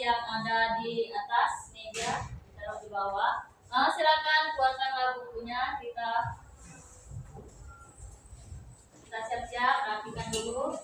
yang ada di atas meja, taruh di bawah. Silakan keluarkanlah bukunya, kita siap-siap, rapikan dulu.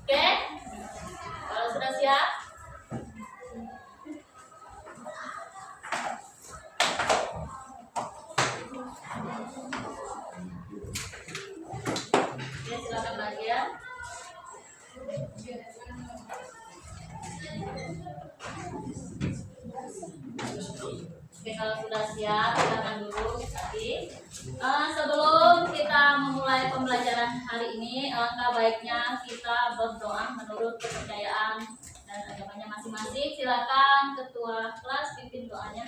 Oke, kalau sudah siap, oke, silakan bagian. Oke, kalau sudah siap, silakan dulu tadi. Sebelum kita memulai pembelajaran hari ini, alangkah baiknya kita berdoa menurut kepercayaan dan agamanya masing-masing. Silakan ketua kelas pimpin doanya.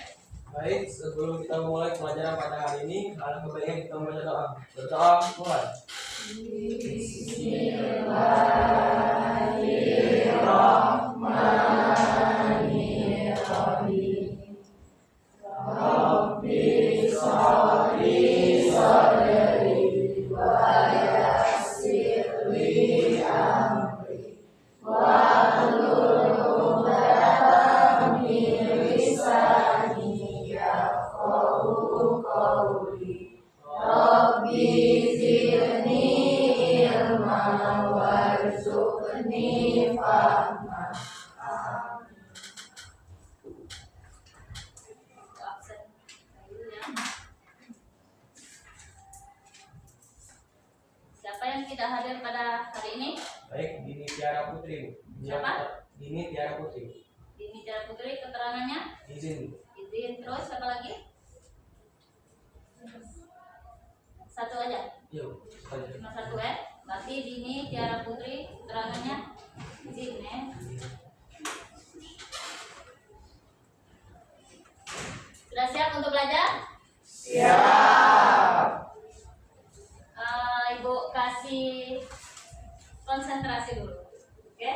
Baik, sebelum kita mulai pelajaran pada hari ini, alangkah baiknya kita membaca doa. Berdoa, mulai. Bismillahirrahmanirrahim. Rabbi sholli sadri wa yassir li amri wahlul 'uqdatam min lisani yafqahu qawli. Rabbi zidni ilman warzuqni fahma. Siapa yang tidak hadir pada hari ini? Baik, Dini Tiara Putri. Siapa? Dini Tiara Putri. Dini Tiara Putri, keterangannya? Izin. Izin. Terus siapa lagi? Satu aja? Yuk, Cuma satu ya? Berarti Dini Tiara Putri, keterangannya izin ya? Sudah siap untuk belajar? siap. Ibu kasih konsentrasi dulu, oke?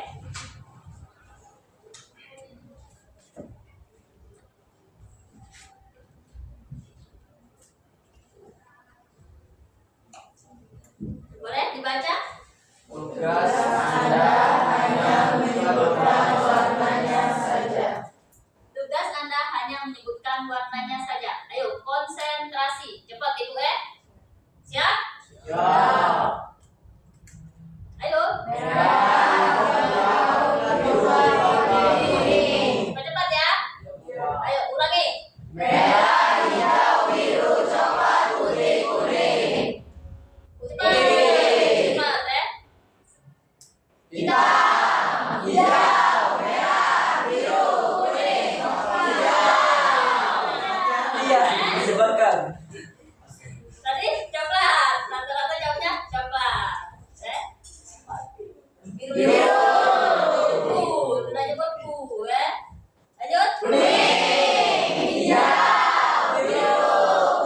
Boleh dibaca? Tugas Anda hanya menyebutkan warnanya saja. Tugas Anda hanya menyebutkan warnanya saja. Ayo konsentrasi, cepat Ibu ya. Siap? Siap. Ayo. Cepat ya. Ayo ulangi. Merah, hijau, biru, coklat, putih, kuning. Cepat. Cepat ya. Hitam, hijau, merah, biru, kuning, hijau. Iya, disebutkan. Tadi coklat. Rata-rata jawabnya coklat. Biru. Sudah nyebut bu ya. Lanjut. Kuning, hijau, biru,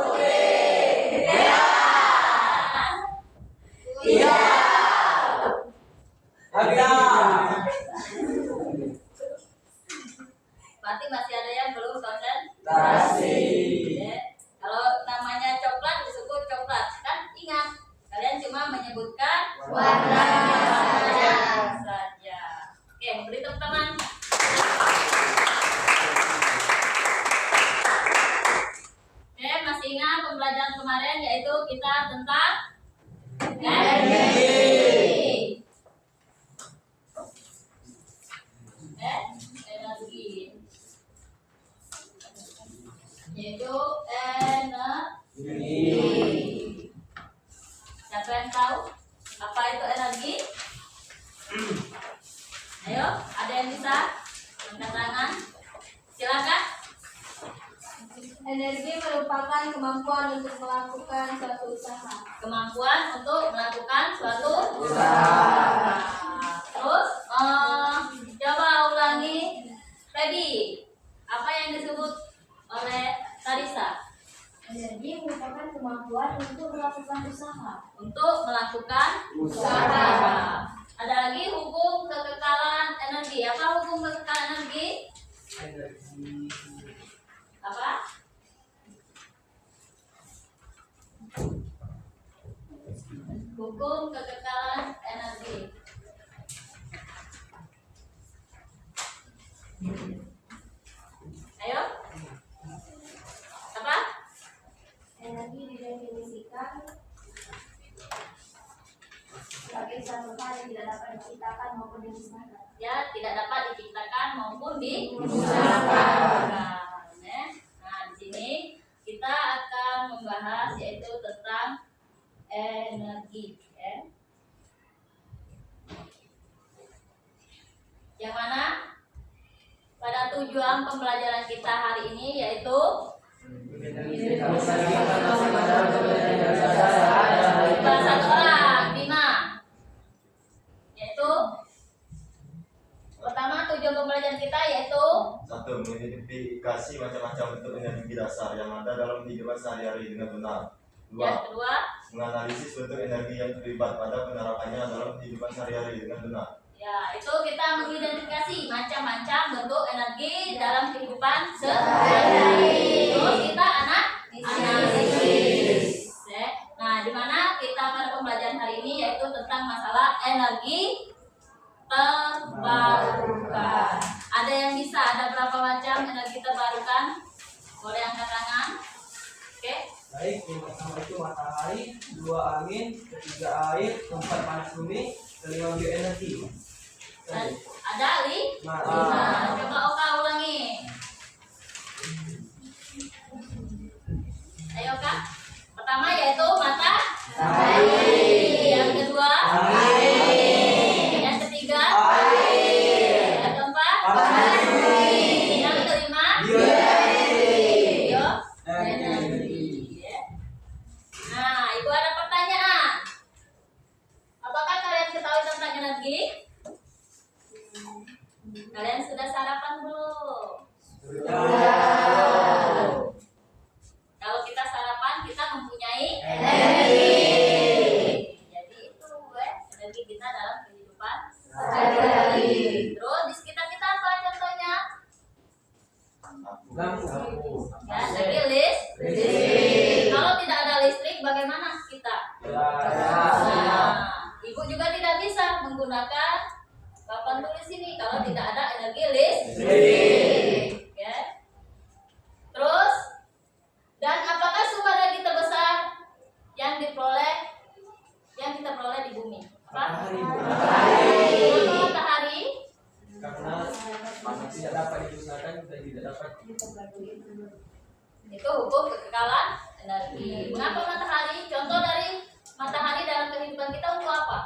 putih, merah. Iya. Agak. Berarti masih ada yang belum Konsentrasi. ya. Kalau namanya coklat disebut coklat kan, ingat kalian cuma menyebutkan warnanya saja. Oke, beri tepuk tangan. Oke, masih ingat pembelajaran kemarin yaitu kita tentang energi. Energi. Yaitu energi. Siapa yang tahu apa itu energi? Ayo, ada yang bisa angkat tangan? Silakan. Energi merupakan kemampuan untuk melakukan suatu usaha. Kemampuan untuk Nah, terus coba ulangi, Feby. Apa yang disebut oleh Tarisa? Energi merupakan kemampuan untuk melakukan usaha. Untuk melakukan usaha. Ada lagi hukum kekekalan energi. Apa hukum kekekalan energi? Energi. Apa? Hukum kekekalan energi. Ayo. Apa? Energi didefinisikan sebagai satu hal yang tidak dapat diciptakan maupun dimusnahkan. Ya, tidak dapat diciptakan maupun dimusnahkan. Ya. Nah, di sini kita akan membahas yaitu tentang energi. Ya. Yang mana pada tujuan pembelajaran kita hari ini yaitu bahasa orang Bima, yaitu pertama tujuan pembelajaran kita yaitu Satu, mengidentifikasi macam-macam bentuk energi dasar yang ada dalam kehidupan sehari-hari dengan benar. yang Dua, kedua. menganalisis bentuk energi yang terlibat pada penerapannya dalam kehidupan sehari-hari dengan benar. Ya, itu kita mengidentifikasi macam-macam bentuk energi dalam kehidupan sehari-hari. Terus kita analisis. Ya. Nah, di mana kita pada pembelajaran hari ini yaitu tentang masalah energi terbarukan. Ada yang bisa? Ada berapa macam energi terbarukan? Boleh angkat tangan. Oke. Baik, yang pertama itu matahari, dua angin, ketiga air, keempat panas bumi, kelima bioenergi. Dan ada Ali? Nah, Nah, coba Oka ulangi. Ayo Kak. Pertama yaitu matahari. Yang kedua yang ketiga yang keempat yang kelima bioenergi. Ya. Nah, Ibu ada pertanyaan. Apakah kalian ketahui tentang energi? Kalian sudah sarapan belum? Kalau kita sarapan, kita mempunyai energi. Jadi itu energi kita dalam kehidupan sehari-hari. Terus di sekitar kita apa contohnya? lampu. Ya, energi listrik. Kalau tidak ada listrik, bagaimana kita? Nah, Ibu juga tidak bisa menggunakan papan tulis ini kalau tidak ada energi listrik. Ya. Terus, dan apakah sumber energi terbesar yang kita peroleh di bumi? Apa? Matahari. Kenapa matahari? Karena tidak dapat dimusnahkan dan tidak dapat Itu hukum kekekalan energi. Mengapa matahari? Contoh dari matahari dalam kehidupan kita untuk apa?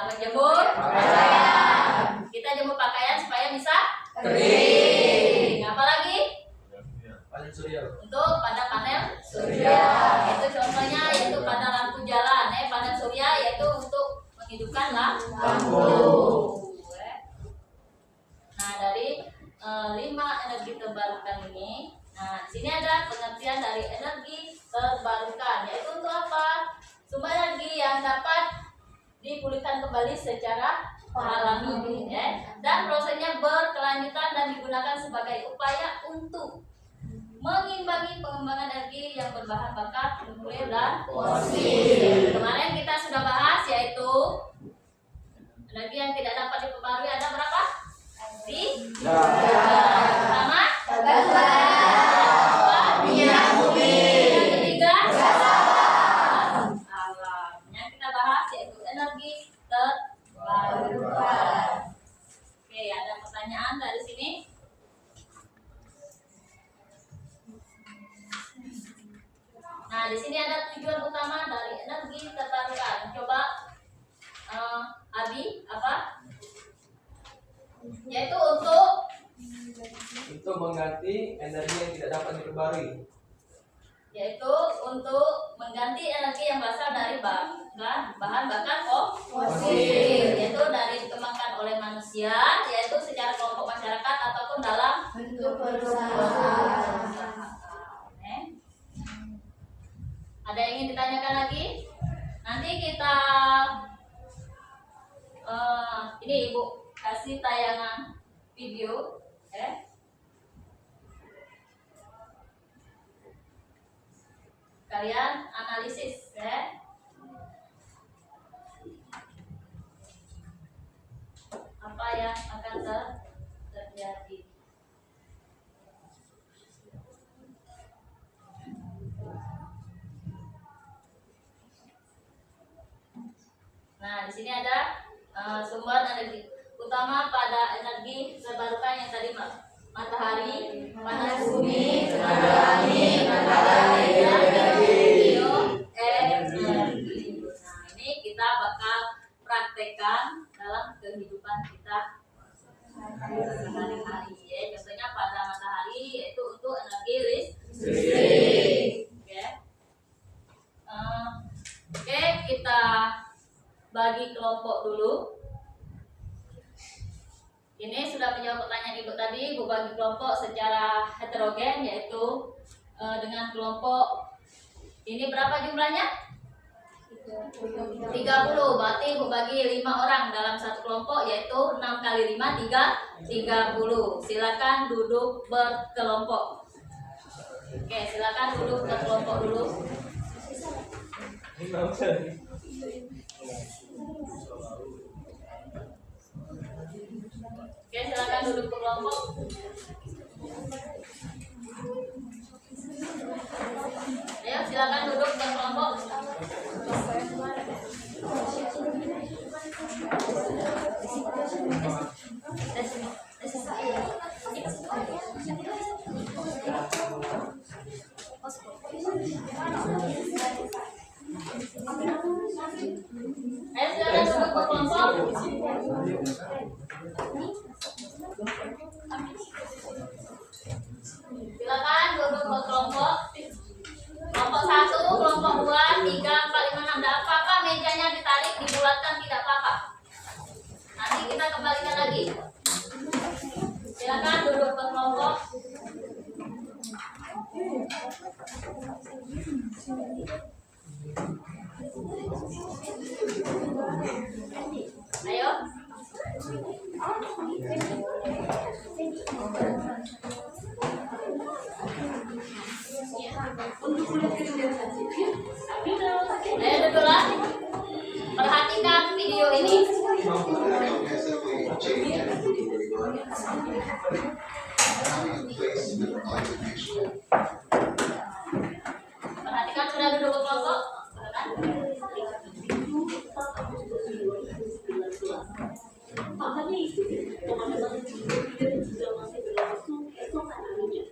Menjemur pakaian. Kita jemur pakaian supaya bisa kering. Apalagi panen surya. untuk pada panel surya. Itu contohnya yaitu pada lampu jalan. Panel surya yaitu untuk menghidupkan lampu. Nah, dari 5 energi terbarukan ini, nah di sini ada pengertian dari energi terbarukan, yaitu untuk apa? Sumber energi yang dapat dipulihkan kembali secara alami, ya. Dan prosesnya berkelanjutan dan digunakan sebagai upaya untuk mengimbangi pengembangan energi yang berbahan bakar nuklir dan fosil. Kemarin kita sudah bahas yaitu energi yang tidak dapat diperbarui ada berapa? Pertama, minyak bumi. Yang ketiga, alam. Yang kita bahas yaitu energi terbarukan. Oke, ada pertanyaan dari sini? Nah, di sini ada tujuan utama dari energi terbarukan. Coba Abi, apa? Yaitu untuk mengganti energi yang tidak dapat diperbarui. yaitu untuk mengganti energi yang berasal dari bahan bakar fosil, yaitu dari dikembangkan oleh manusia, yaitu secara kelompok masyarakat ataupun dalam Bentuk perusahaan. Oke. Ada yang ingin ditanyakan lagi? Nanti kita ini Ibu kasih tayangan video, kalian analisis, apa yang akan terjadi. Nah, di sini ada sumber energi utama pada energi terbarukan yang tadi matahari, panas bumi, tenaga angin, dan bioenergi. Nah, ini kita bakal praktekkan dalam kehidupan kita sehari-hari, ya. Contohnya pada matahari yaitu untuk energi listrik. Oke, kita bagi kelompok dulu. Ini sudah menjawab pertanyaan Ibu tadi. Ibu bagi kelompok secara heterogen, yaitu dengan kelompok ini berapa jumlahnya? 30. Berarti Ibu bagi 5 orang dalam satu kelompok, yaitu 6 kali 5 30. Silakan duduk berkelompok. Oke, silakan duduk berkelompok dulu. Oke, silakan duduk berkelompok. Ayo, silakan duduk berkelompok. Ayo, silakan duduk berkelompok. Silakan duduk berkelompok. Kelompok 1, kelompok 2, 3, 4, 5, 6. Tidak apa-apa mejanya ditarik, dibulatkan, tidak apa-apa. Nanti kita kembalikan lagi. Silakan duduk berkelompok. Ayo. Ayo duduklah. Perhatikan video ini. Perhatikan, sudah duduk berkelompok. Makanya itu, pemadaman listrik tidak juga masih berlangsung keesokan harinya.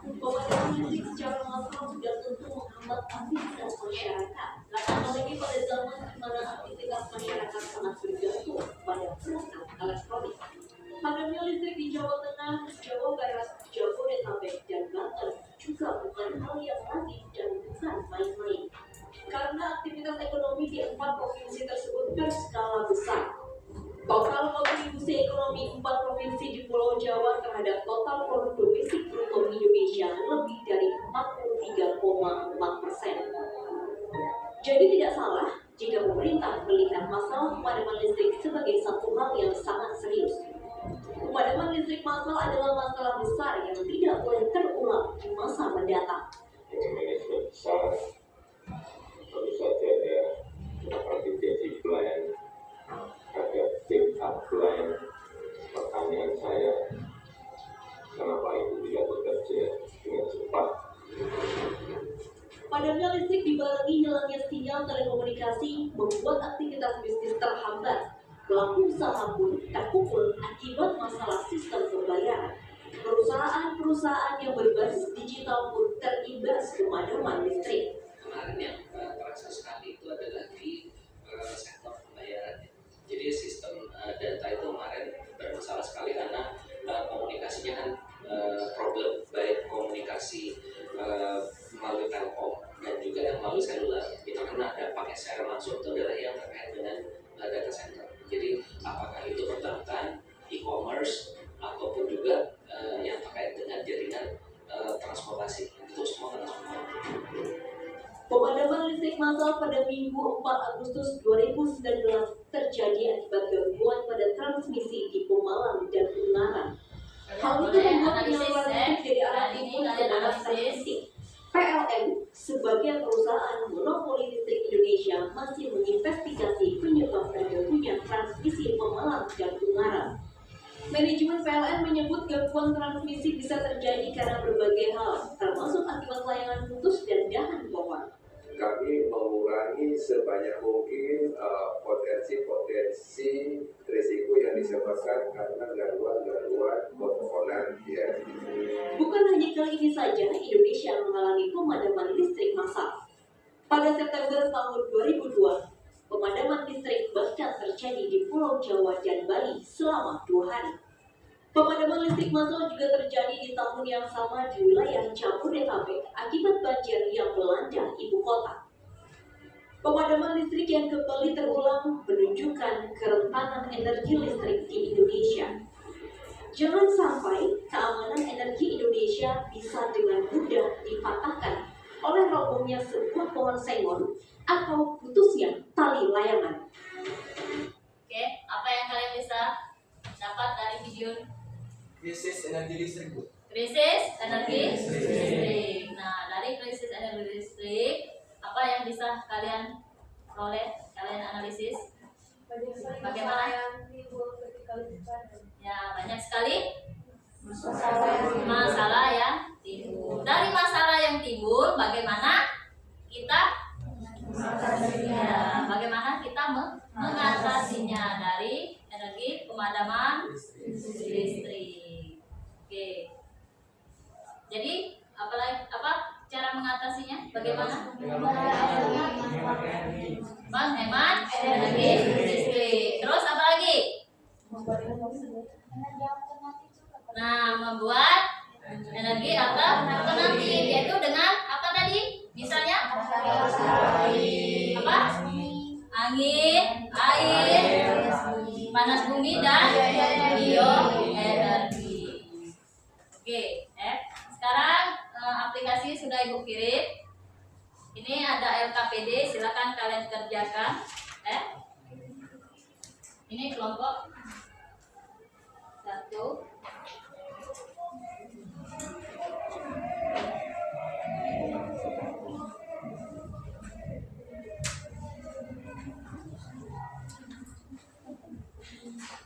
Pemadaman listrik secara massal sudah tentu menghambat aktivitas masyarakat. Apalagi pada zaman di mana aktivitas masyarakat sangat bergantung pada perangkat elektronik. Padamnya listrik di Jawa Tengah, Jawa Barat, Jabodetabek, dan Banten juga bukan hal yang lazim dan bukan main-main. Karena aktivitas ekonomi di 4 provinsi tersebut berskala besar. Total kontribusi ekonomi 4 provinsi di Pulau Jawa terhadap total produk domestik bruto Indonesia lebih dari 43,4%. Jadi tidak salah jika pemerintah melihat masalah pemadaman listrik sebagai satu hal yang sangat serius. Pemadaman listrik massal adalah masalah besar yang tidak boleh terulang di masa mendatang. Ekonomi sudah besar, tentu saja ada mitigasi plan, ada backup plan. Pertanyaan saya, kenapa itu tidak bekerja dengan cepat? Padamnya listrik dibarengi hilangnya sinyal telekomunikasi membuat aktivitas bisnis terhambat. Pelaku usaha pun terpukul akibat masalah sistem pembayaran. Perusahaan-perusahaan yang berbasis digital pun terimbas pemadaman listrik. Kemarin yang terasa sekali itu adalah di sektor pembayaran. Jadi sistem data itu kemarin bermasalah sekali karena komunikasinya kan problem, baik komunikasi melalui telkom dan juga yang melalui seluler. Itu karena ada paket dipakai secara langsung itu adalah yang terkait dengan data center. Jadi apakah itu perbankan, e-commerce, ataupun juga yang terkait dengan jaringan transportasi, itu semua transformasi. Pemadaman listrik massal pada Minggu 4 Agustus 2019 terjadi akibat gangguan pada transmisi di Pemalang dan Ungaran. Hal itu membuat penyaluran listrik dari arah timur ke barat terhenti. PLN sebagai perusahaan monopoli listrik Indonesia masih menginvestigasi penyebab terganggunya transmisi Pemalang dan Ungaran. Manajemen PLN menyebut gangguan transmisi bisa terjadi karena berbagai hal, termasuk akibat layangan putus dan dahan pohon. Kami mengurangi sebanyak mungkin potensi risiko yang disebabkan karena gangguan komponen ya. Bukan hanya kali ini saja Indonesia mengalami pemadaman listrik massal. Pada September tahun 2002, pemadaman listrik bahkan terjadi di Pulau Jawa dan Bali selama 2 hari. Pemadaman listrik massal juga terjadi di tahun yang sama di wilayah Jabodetabek akibat banjir yang melanda ibu kota. Pemadaman listrik yang kembali terulang menunjukkan kerentanan energi listrik di Indonesia. Jangan sampai keamanan energi Indonesia bisa dengan mudah dipatahkan oleh robohnya sebuah pohon sengon atau putusnya tali layangan. Oke, apa yang kalian bisa dapat dari video Krisis energi listrik, Bu. krisis energi listrik? Nah, dari krisis energi listrik, apa yang bisa kalian peroleh, kalian analisis? Bagaimana? Ya, banyak sekali masalah yang timbul. Dari masalah yang timbul, bagaimana kita mengatasinya dari energi pemadaman listrik. Oke. Jadi apa cara mengatasinya? Bagaimana? Menghemat energi listrik. Terus apa lagi? Nah, membuat energi alternatif, yaitu dengan apa tadi? Misalnya apa? Angin, air, panas bumi dan bioenergi. Oke, sekarang aplikasi sudah Ibu kirim. Ini ada LKPD, silakan kalian kerjakan. Ini kelompok 1.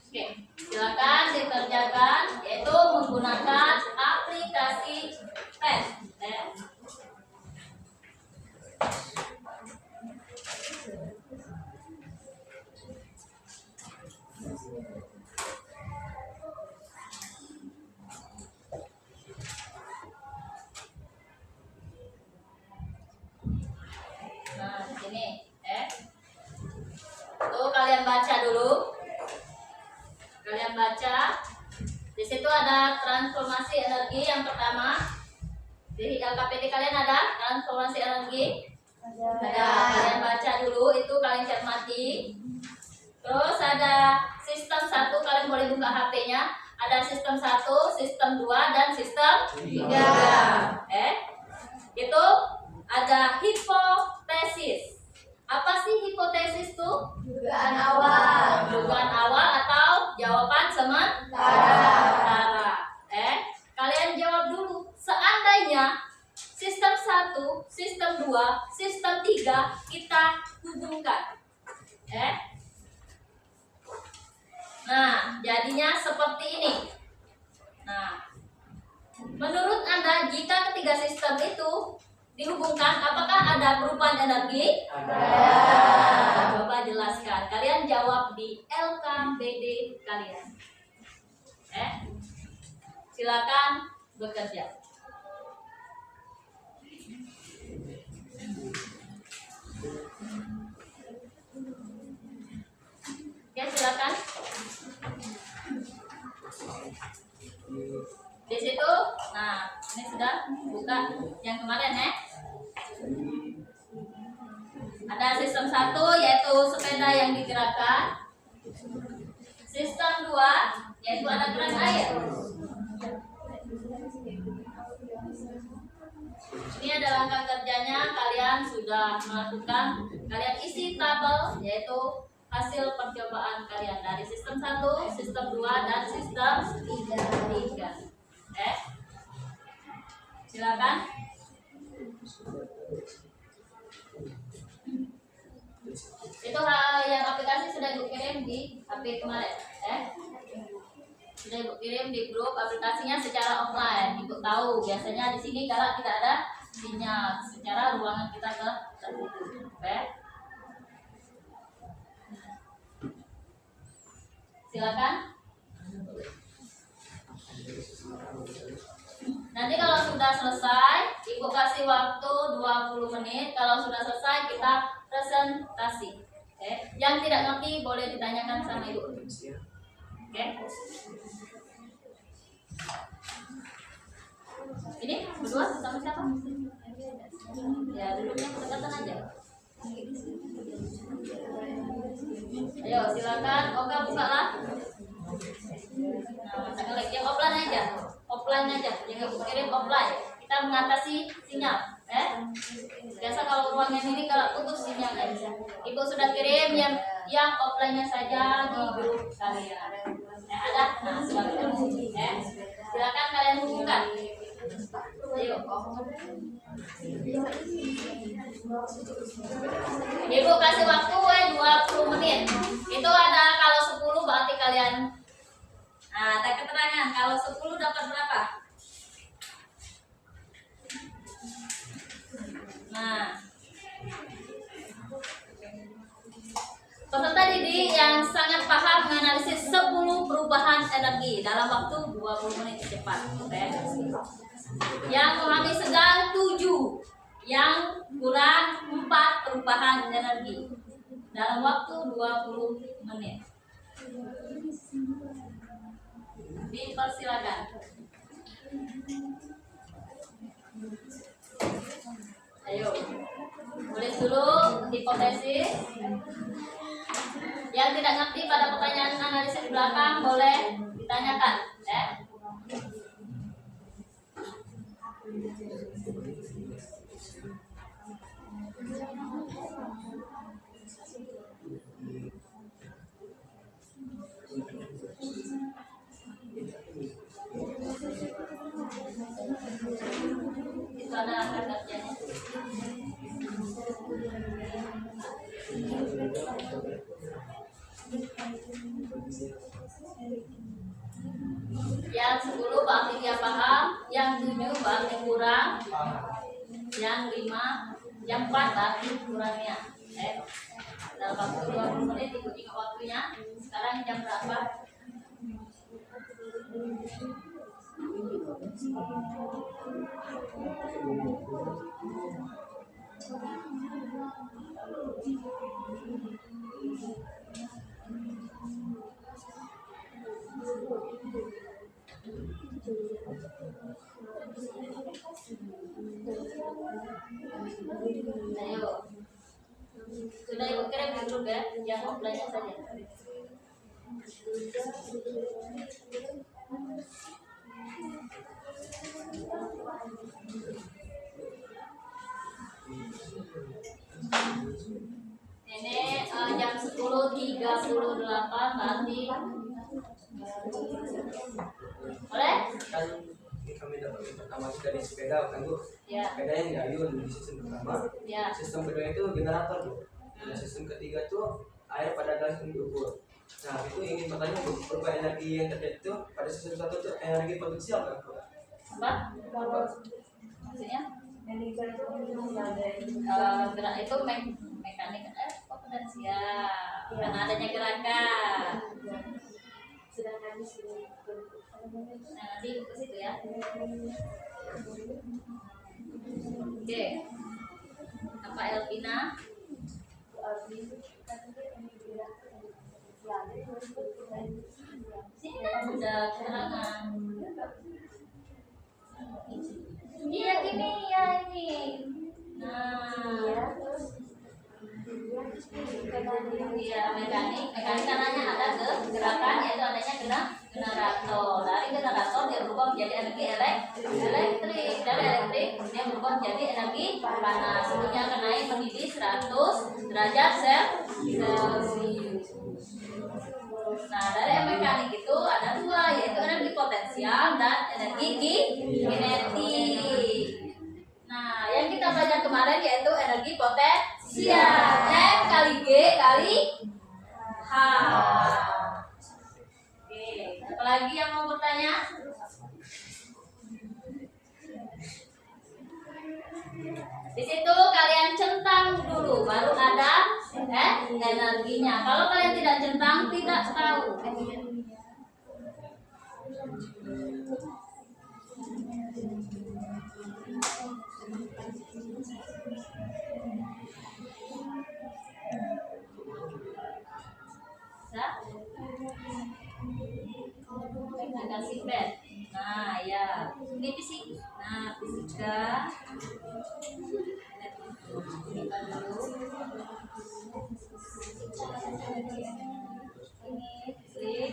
Oke, silakan dikerjakan, yaitu menggunakan aplikasi tes. Nah, ini tuh kalian baca dulu. Kalian baca. Di situ ada transformasi energi yang pertama. Di LKPD kalian ada transformasi energi? Ada. Kalian baca dulu, itu kalian cermati. Terus ada sistem 1, kalian boleh buka HP-nya. Ada sistem 1, sistem 2, dan sistem 3. Itu ada hipotesis. Apa sih hipotesis tuh? Dugaan awal. Dugaan awal atau jawaban sementara. Kalian jawab dulu. Seandainya sistem 1, sistem 2, sistem 3 kita hubungkan. Nah, jadinya seperti ini. Nah, menurut Anda jika ketiga sistem itu dihubungkan, apakah ada perubahan energi? Ada. Coba jelaskan. Kalian jawab di LKPD kalian. Silakan bekerja. Ya, silakan. Di situ, nah ini sudah buka yang kemarin Ada sistem 1 yaitu sepeda yang digerakkan. Sistem 2 yaitu ada keran air. Ini ada langkah kerjanya, kalian sudah melakukan. Kalian isi tabel yaitu hasil percobaan kalian dari sistem 1, sistem 2 dan sistem 3. Silakan. Itu yang aplikasi sudah ibu kirim di HP kemarin, sudah ibu kirim di grup aplikasinya secara offline. Ibu tahu biasanya di sini kalau tidak ada sinyal, secara ruangan kita tertutup. Silakan. Nanti kalau sudah selesai, ibu kasih waktu 20 menit. Kalau sudah selesai, kita presentasi. Yang tidak ngerti boleh ditanyakan sama ibu. Ini berdua sama siapa? Ya, duduknya berdekatan aja. Ayo silakan, Oka bukalah. Nah, yang offline aja, jangan kirim offline. Kita mengatasi sinyal. Biasa kalau ruangan ini kalau putus sinyal nggak bisa. Ibu sudah kirim yang offline-nya saja di grup kalian. Ada, nah silakan. Silakan kalian hubungkan. Ayo. Ibu kasih waktu 20 menit. Itu ada kalau 10 berarti kalian ada keterangan. Kalau 10 dapat berapa? Nah, peserta didik yang sangat paham menganalisis 10 perubahan energi dalam waktu 20 menit cepat. Yang memahami sedang 7, yang kurang 4 perubahan energi dalam waktu 20 menit. Dipersilakan. Ayo, tulis dulu hipotesis. Yang tidak ngerti pada pertanyaan analisis belakang boleh ditanyakan. Itu ada angka kerjanya. Yang 10 berarti dia paham, yang 7 berarti kurang, yang 5, yang 4 berarti kurangnya. Dalam waktu 20 menit ikuti waktunya. Sekarang jam berapa? Ayo, sudah ibu kirim di grup ya, yang offline saja. Ini jam 10.38 berarti boleh? Kan kami dapat informasi dari sepeda kan Bu. Ya. Sepeda yang diayun di sistem pertama. Ya. Sistem kedua itu generator Bu. Dan sistem ketiga itu air pada gelas yang diukur. Nah itu ingin bertanya Bu, perubahan energi yang terjadi itu pada sistem satu itu energi potensial kan Bu? Apa? Maksudnya? Gerak itu mekanik potensial karena adanya gerakan. Sedangkan di sini Nah, nanti ke situ ya. Oke. Apa Elvina? Sini ada keterangan. Iya gini ya ini. Nah, Iya, mekanik karena ada gerakan yaitu adanya generator. Dari generator dia berubah menjadi energi elektrik. Dari elektrik dia berubah menjadi energi panas. Suhunya akan naik mendidih 100 derajat Celcius. Nah, dari mekanik itu ada dua, yaitu energi potensial dan energi kinetik. Nah, yang kita belajar kemarin yaitu energi potensial. M kali G kali H. Oke, apalagi yang mau bertanya? Di situ kalian centang dulu, baru ada energinya. Kalau kalian tidak centang, tidak tahu. Kasih pen. Nah, ya. Ini fisik. Nah, fisika. Kita dulu. Ini klik.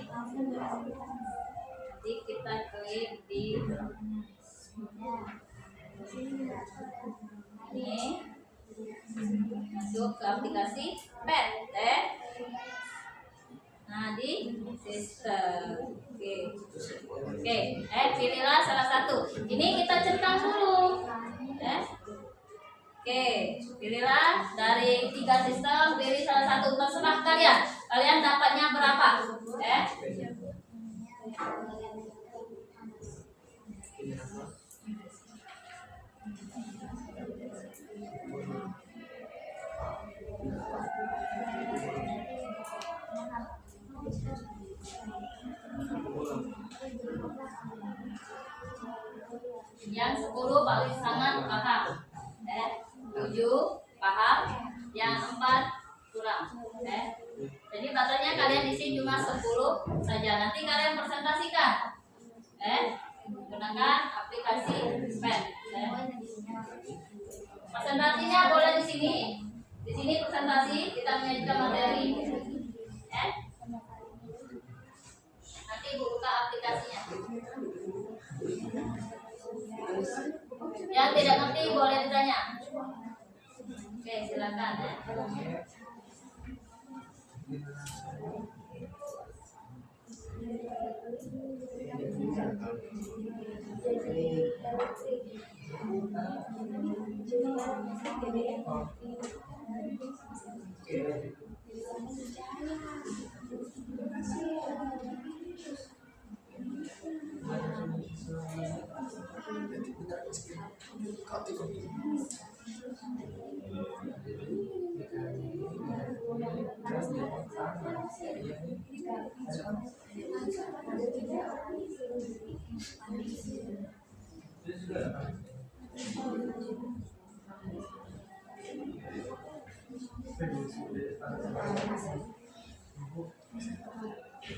Nanti kita klik di ini. Masuk ke aplikasi pen. Nah, di sistem. Oke, pilihlah salah satu. Ini kita centang dulu. Oke, pilihlah dari 3 sistem, pilih salah satu, terserah kalian. Kalian dapatnya berapa? Yang 10 paling sangat paham, 7 paham, yang 4 kurang. Jadi baterainya kalian isi cuma 10 saja. Nanti kalian presentasikan, menggunakan aplikasi pen. Presentasinya boleh di sini. Di sini presentasi kita menyajikan materi. Nanti buka aplikasinya. Yang tidak ngerti boleh ditanya. Oke, silakan.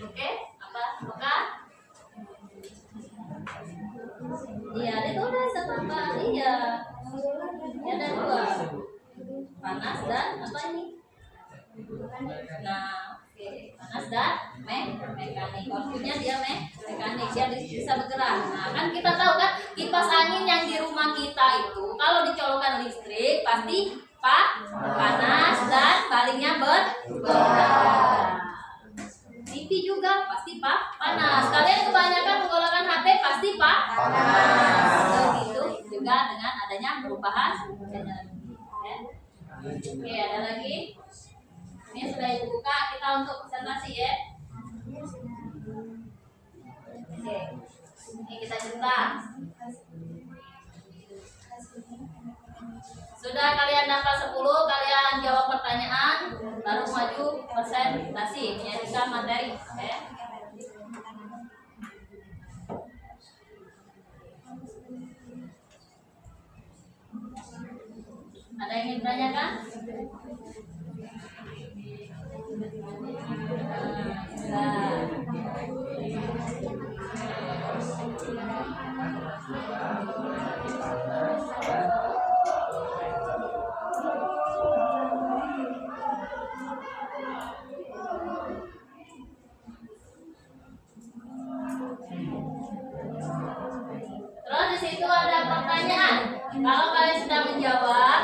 Oke, apakah? Iya, itu udah apa? Iya. Ya, ada 2. Panas dan apa ini? Nah, oke. Panas dan mekanik. Outputnya dia mekanik, dia bisa bergerak. Nah, kan kita tahu kan kipas angin yang di rumah kita itu kalau dicolokkan listrik pasti panas dan palingnya bergerak. TV juga pasti panas. Kalian kebanyakan menggunakan HP pasti panas. Begitu juga dengan adanya perubahan energi. Oke, ada lagi. Ini sudah dibuka kita untuk presentasi ya. Oke, ini kita centang. Sudah kalian dapat 10, kalian jawab pertanyaan, baru maju presentasi, menyajikan materi. Ada yang ingin ditanyakan? Kalau kalian sudah menjawab,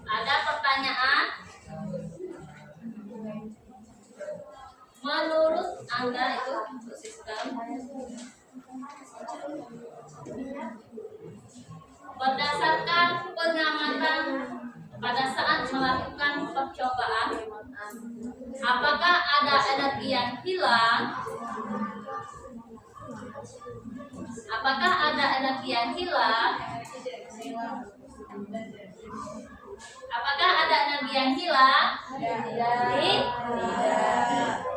ada pertanyaan. Menurut Anda itu untuk sistem berdasarkan pengamatan pada saat melakukan percobaan, apakah ada energi yang hilang? Apakah ada energi yang hilang? Apakah ada energi yang hilang? Tidak.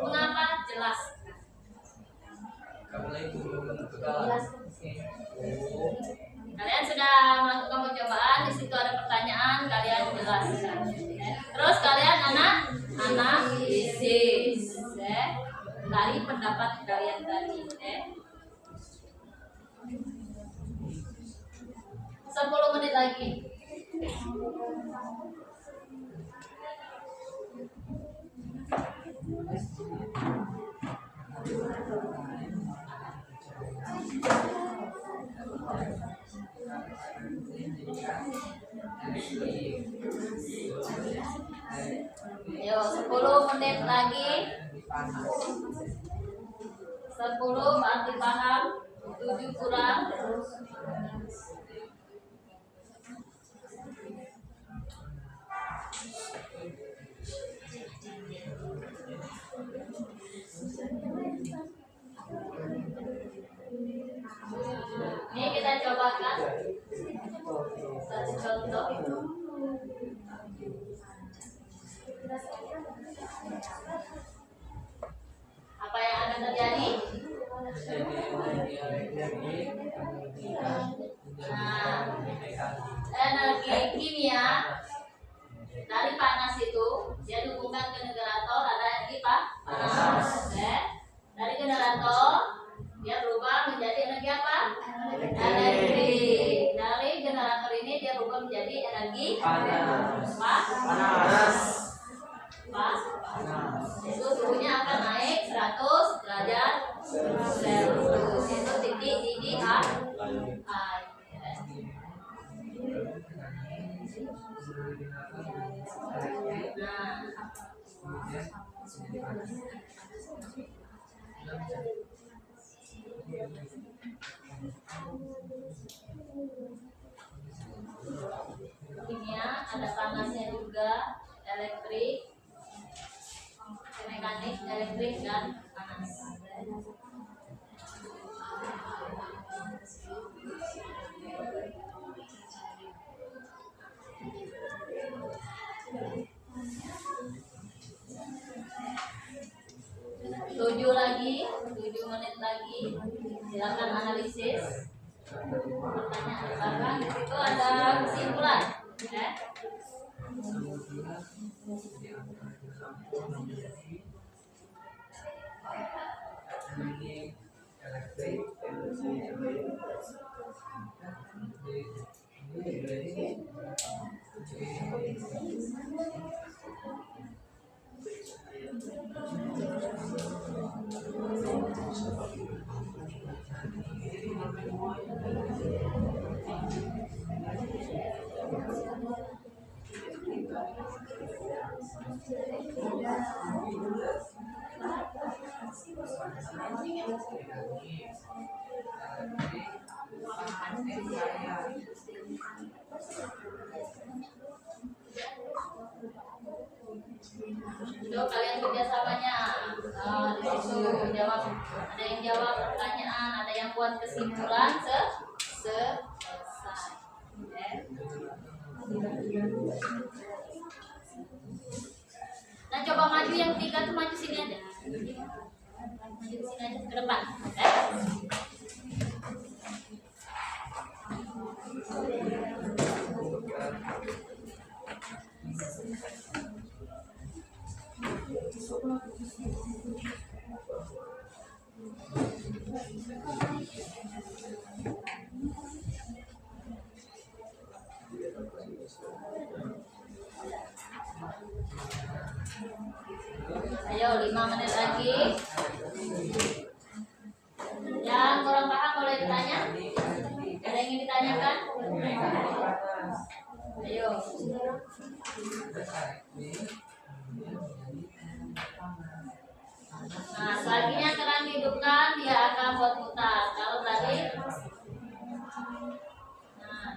Mengapa? Jelas. Kalian sudah melakukan percobaan, di situ ada pertanyaan, kalian jelaskan. Terus kalian analisis dari pendapat kalian tadi. 10 menit lagi. Ayo 10 menit lagi. 10 berarti paham, 7 kurang. Ini kita cobakan satu contoh. Apa yang akan terjadi? Nah, energi kimia dari panas itu dia dihubungkan ke generator, ada energi panas. Dari generator dia berubah menjadi energi apa? Energi. Dari generator ini dia berubah menjadi energi panas. Itu suhunya akan naik 100 derajat Celcius. Itu titik didih air. Kimia ada panasnya juga, elektrik, mekanik, elektrik dan panas. Tujuh menit lagi, silakan analisis. Pertanyaan di situ ada kesimpulan. Itu kalian kerjasamanya di situ jawab, ada yang jawab pertanyaan, ada yang buat kesimpulan selesai. Nah coba maju yang 3 tuh, maju sini aja, maju sini aja ke depan. Ayo 5 menit lagi. Yang kurang paham boleh ditanya. Ada Nah, selanjutnya keran dihidupkan, dia akan berputar. Kalau tadi, nah,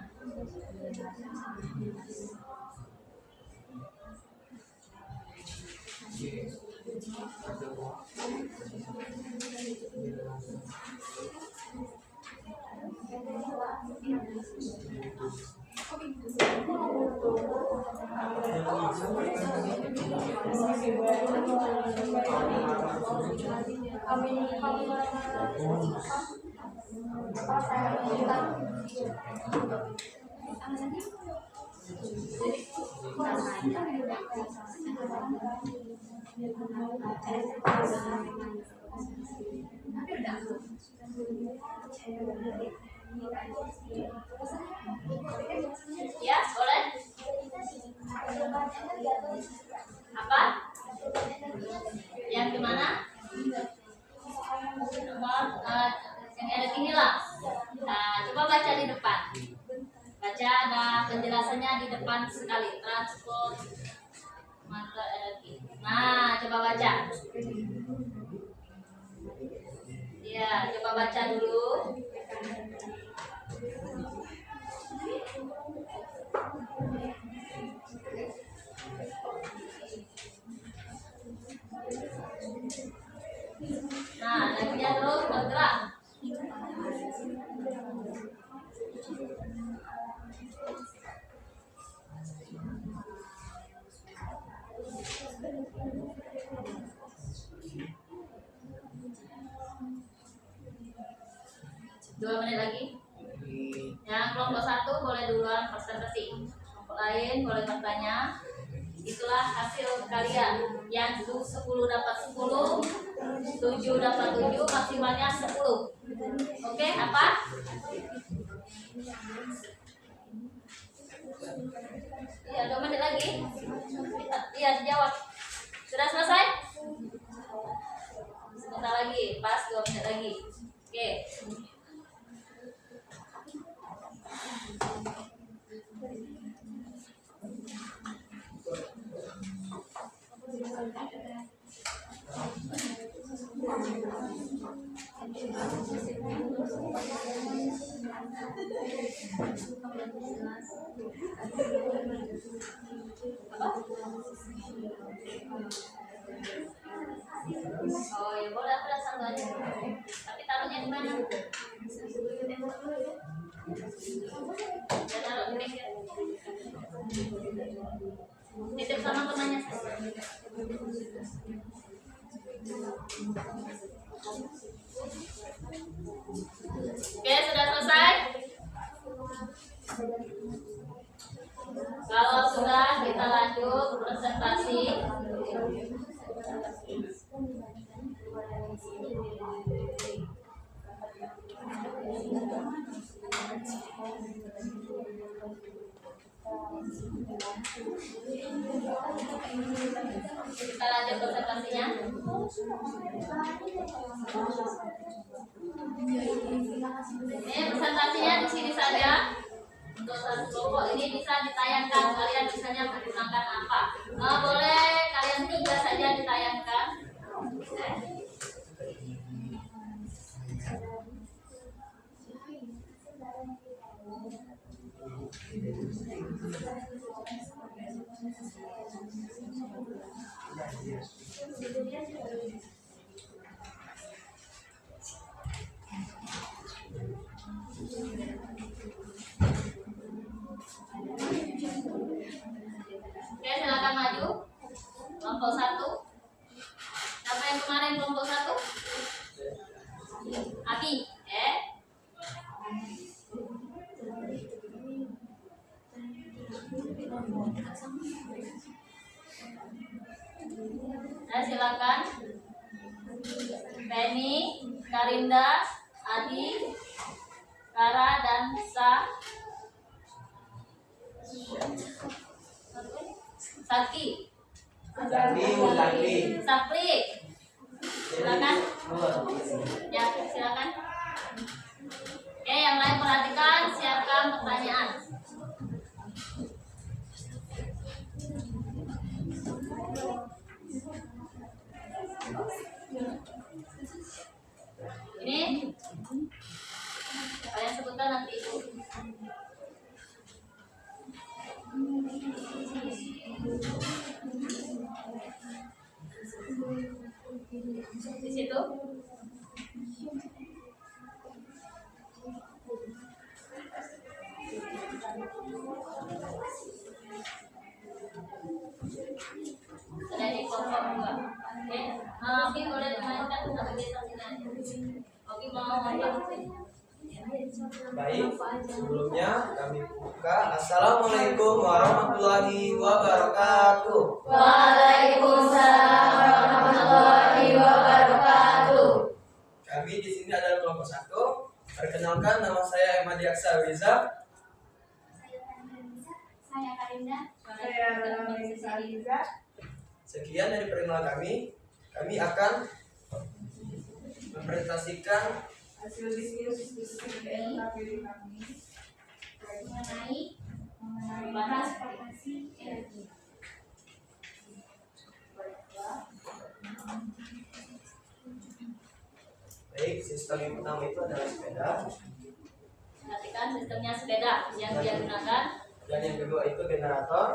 ya boleh. Apa? Yang gimana? Nomor yang energi hilang. Nah, coba baca di depan. Baca, ada penjelasannya di depan sekali. Transport mata energi. Nah, coba baca. Ya, coba baca dulu. Nah, energinya terus bergerak. Dua menit lagi. Yang kelompok 1 boleh duluan presentasi. Kelompok lain boleh bertanya. Itulah hasil kalian. Yang 10 dapat 10, 7 dapat 7, maksimalnya 10. Oke, apa? Iya, 2 menit lagi. Iya, dijawab. Sudah selesai? Sebentar lagi, pas 2 menit lagi. Oke. Oh ya boleh, aku udah satu aja. Tapi taruhnya di mana? Ya, taruh di meja. Titip sama temannya. Oke, sudah selesai? Kalau sudah, kita lanjut presentasi. Kita lanjut presentasinya. Ini presentasinya di sini saja. Untuk satu kelompok ini bisa ditayangkan. Kalian misalnya menggunakan apa? Boleh kalian 3 saja ditayangkan. Oke, silakan maju. Kelompok 1. Siapa yang kemarin kelompok 1? Abi, Nah, silakan. Penny, Karinda, Adi, Kara, dan Saki. Sapri. Silakan. Ya, silakan. Oke, yang lain perhatikan, siapkan pertanyaan. Di situ. Sudah di kelompok 2. Oke. Oke, boleh dimainkan satu desa sini. Oke, mau Baik, sebelumnya kami buka. Assalamualaikum warahmatullahi wabarakatuh. Waalaikumsalam warahmatullahi wabarakatuh. Kami di sini adalah kelompok 1. Perkenalkan, nama saya Emadi Aksa Wiza. Saya Karinda. Sekian dari perkenalan kami. Kami akan mempresentasikan hasil diskusi kami mengenai transportasi energi. baik sistem yang pertama itu adalah sepeda, Perhatikan sistemnya sepeda yang dia gunakan. dan yang kedua itu generator,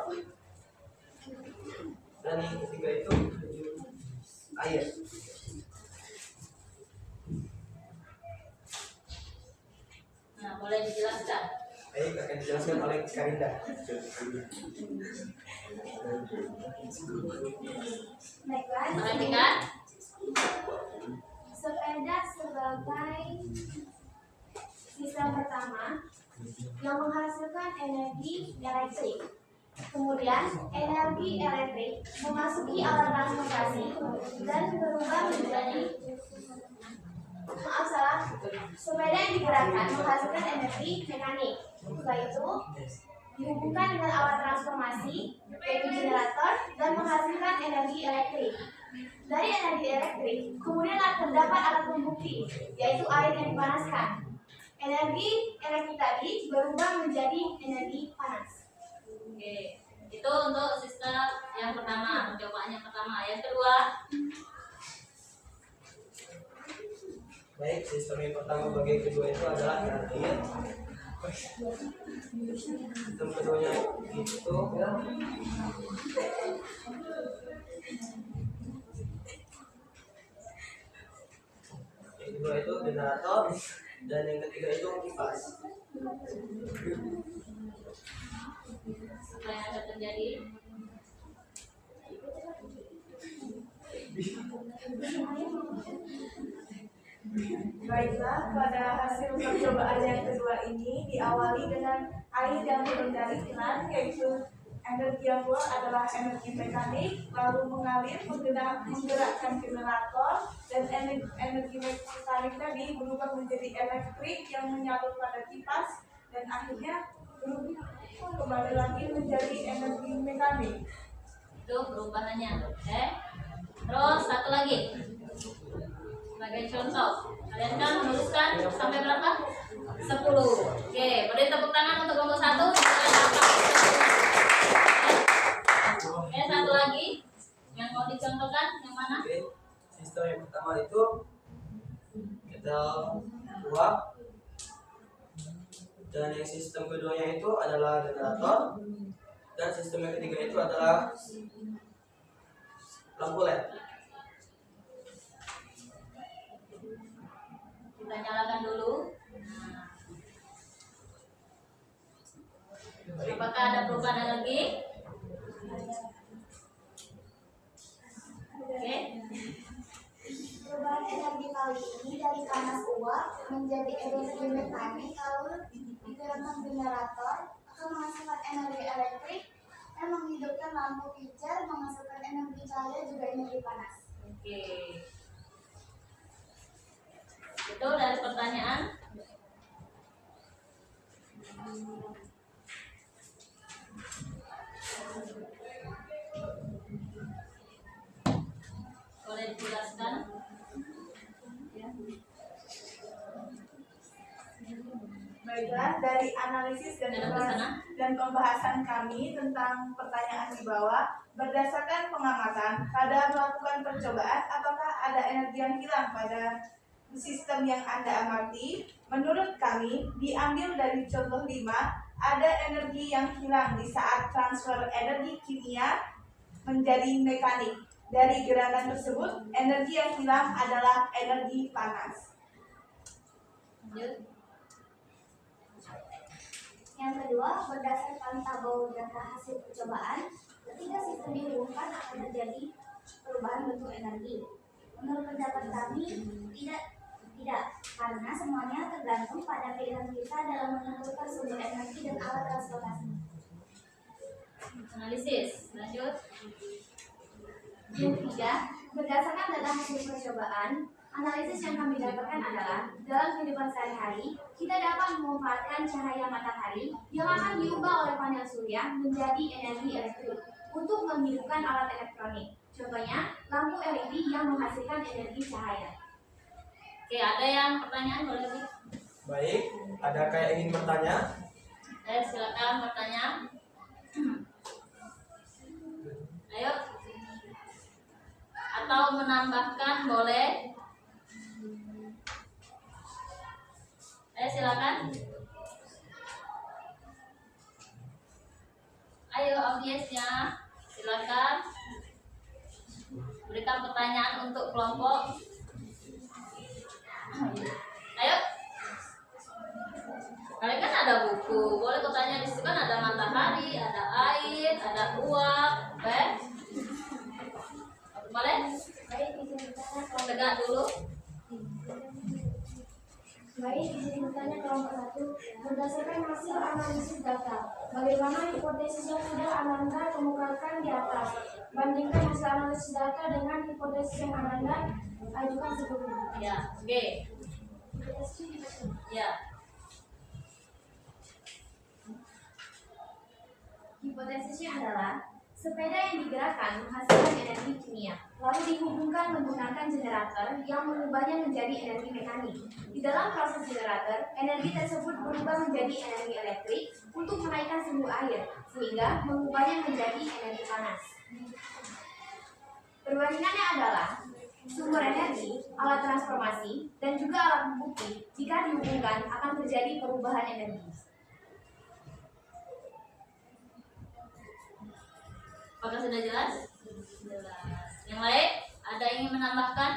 dan yang ketiga itu air. Nah, boleh dijelaskan. Baik, akan dijelaskan oleh Karinda. Baiklah, Perhatikan. sepeda sebagai sistem pertama yang menghasilkan energi elektrik. Kemudian, energi elektrik memasuki alat transportasi dan berubah menjadi sepeda yang digerakkan menghasilkan energi mekanik. Setelah itu, dihubungkan dengan alat transformasi, yaitu generator, dan menghasilkan energi elektrik. Dari energi elektrik, kemudian terdapat alat pembukti, yaitu air yang dipanaskan. Energi elektrik tadi berubah menjadi energi panas. Oke, itu untuk sistem yang pertama, percobaan yang pertama. Yang kedua, Baik, sistem yang pertama bagi yang kedua itu adalah air. Sistem keduanya itu yang kedua itu generator, dan yang ketiga itu kipas. apa yang akan terjadi? Baiklah, pada hasil percobaan yang kedua ini diawali dengan air yang turun dari keran, yaitu energi yang keluar adalah energi mekanik, lalu mengalir menggerakkan generator, dan energi mekanik tadi berubah menjadi elektrik yang menyalur pada kipas, dan akhirnya berubah kembali lagi menjadi energi mekanik. Itu perubahannya. Oke. Terus satu lagi. Sebagai contoh, kalian kan menuliskan sampai berapa? 10. Oke, beri tepuk tangan untuk kelompok 1. Oke, satu lagi. Yang mau dicontohkan yang mana? Oke, sistem yang pertama itu kita uap, dan yang sistem keduanya itu adalah generator, dan sistem yang ketiga itu adalah lampu LED. Kita nyalakan dulu. Baik. Apakah ada perubahan energi? Oke. Perubahan energi kali ini dari panas uap menjadi energi mekanik, lalu digerakkan generator akan menghasilkan energi elektrik dan menghidupkan lampu pijar, menghasilkan energi cahaya juga energi panas. Oke. Itu dari pertanyaan. Boleh dijelaskan? Baiklah, dari analisis dan pembahasan kami tentang pertanyaan di bawah, berdasarkan pengamatan pada melakukan percobaan, apakah ada energi yang hilang pada sistem yang Anda amati? Menurut kami, diambil dari contoh 5, ada energi yang hilang di saat transfer energi kimia menjadi mekanik. Dari gerakan tersebut, energi yang hilang adalah energi panas. Lanjut. Yang kedua, berdasarkan tabel data hasil percobaan, ketika sistem dihubungkan akan terjadi perubahan bentuk energi. Menurut pendapat kami, tidak, karena semuanya tergantung pada pilihan kita dalam menentukan sumber energi dan alat transportasi. Analisis. Lanjut. Yang ketiga, berdasarkan data hasil percobaan, analisis yang kami dapatkan adalah dalam kehidupan sehari-hari, kita dapat memanfaatkan cahaya matahari yang akan diubah oleh panel surya menjadi energi elektrik untuk menghidupkan alat elektronik. Contohnya, lampu LED yang menghasilkan energi cahaya. Oke, ada yang pertanyaan boleh Bu? Baik, adakah yang ingin bertanya? Silakan bertanya. Ayo. Atau menambahkan boleh. Silakan. Ayo audiensnya, silakan berikan pertanyaan untuk kelompok. Ayo. Kalian kan ada buku, boleh bertanya di situ kan ada matahari, ada air, ada uap, boleh? Tegak dulu. Baik, izin bertanya kelompok 1. Berdasarkan hasil analisis data, bagaimana hipotesis yang sudah Ananda kemukakan di atas? Bandingkan hasil analisis data dengan hipotesis yang Ananda ajukan sebelumnya. Ya, oke. Ya. Hipotesisnya adalah sepeda yang digerakkan menghasilkan energi kimia, lalu dihubungkan menggunakan generator yang mengubahnya menjadi energi mekanik. Di dalam proses generator, energi tersebut berubah menjadi energi elektrik untuk menaikkan suhu air, sehingga mengubahnya menjadi energi panas. Perbandingannya adalah sumber energi, alat transformasi, dan juga alat pembukti jika dihubungkan akan terjadi perubahan energi. Apakah sudah jelas? Jelas. Yang lain, ada yang ingin menambahkan?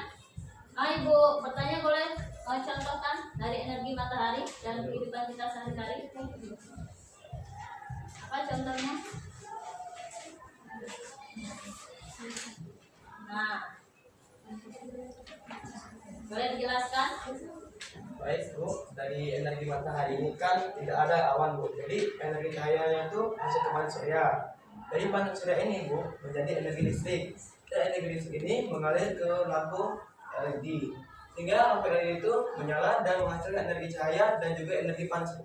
Ibu, bertanya boleh contohkan dari energi matahari dalam kehidupan kita sehari-hari. Apa contohnya? Nah, boleh dijelaskan? Baik Bu, dari energi matahari ini kan tidak ada awan Bu, jadi energi cahayanya itu masuk ke panel surya. Dari panel surya ini Bu menjadi energi listrik. Dan energi listrik ini mengalir ke lampu LED, sehingga lampu LED itu menyala dan menghasilkan energi cahaya dan juga energi panas.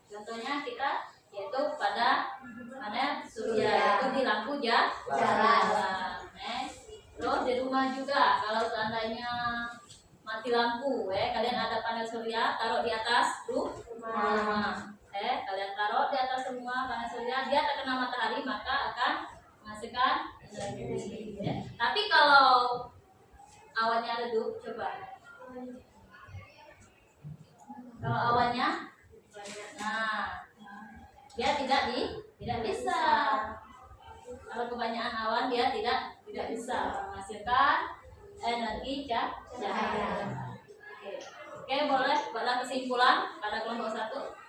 Contohnya kita yaitu pada panel surya, yaitu di lampu jalan. Terus di rumah juga, kalau seandainya mati lampu, kalian ada panel surya, taruh di atas rumah. Kalian taruh di atas semua panel surya, dia terkena matahari maka akan menghasilkan energi. Tapi kalau awannya redup, coba. Kalau awannya, nah, dia tidak bisa. Kalau kebanyakan awan dia tidak bisa menghasilkan energi cahaya. Oke, boleh buatlah kesimpulan pada kelompok 1.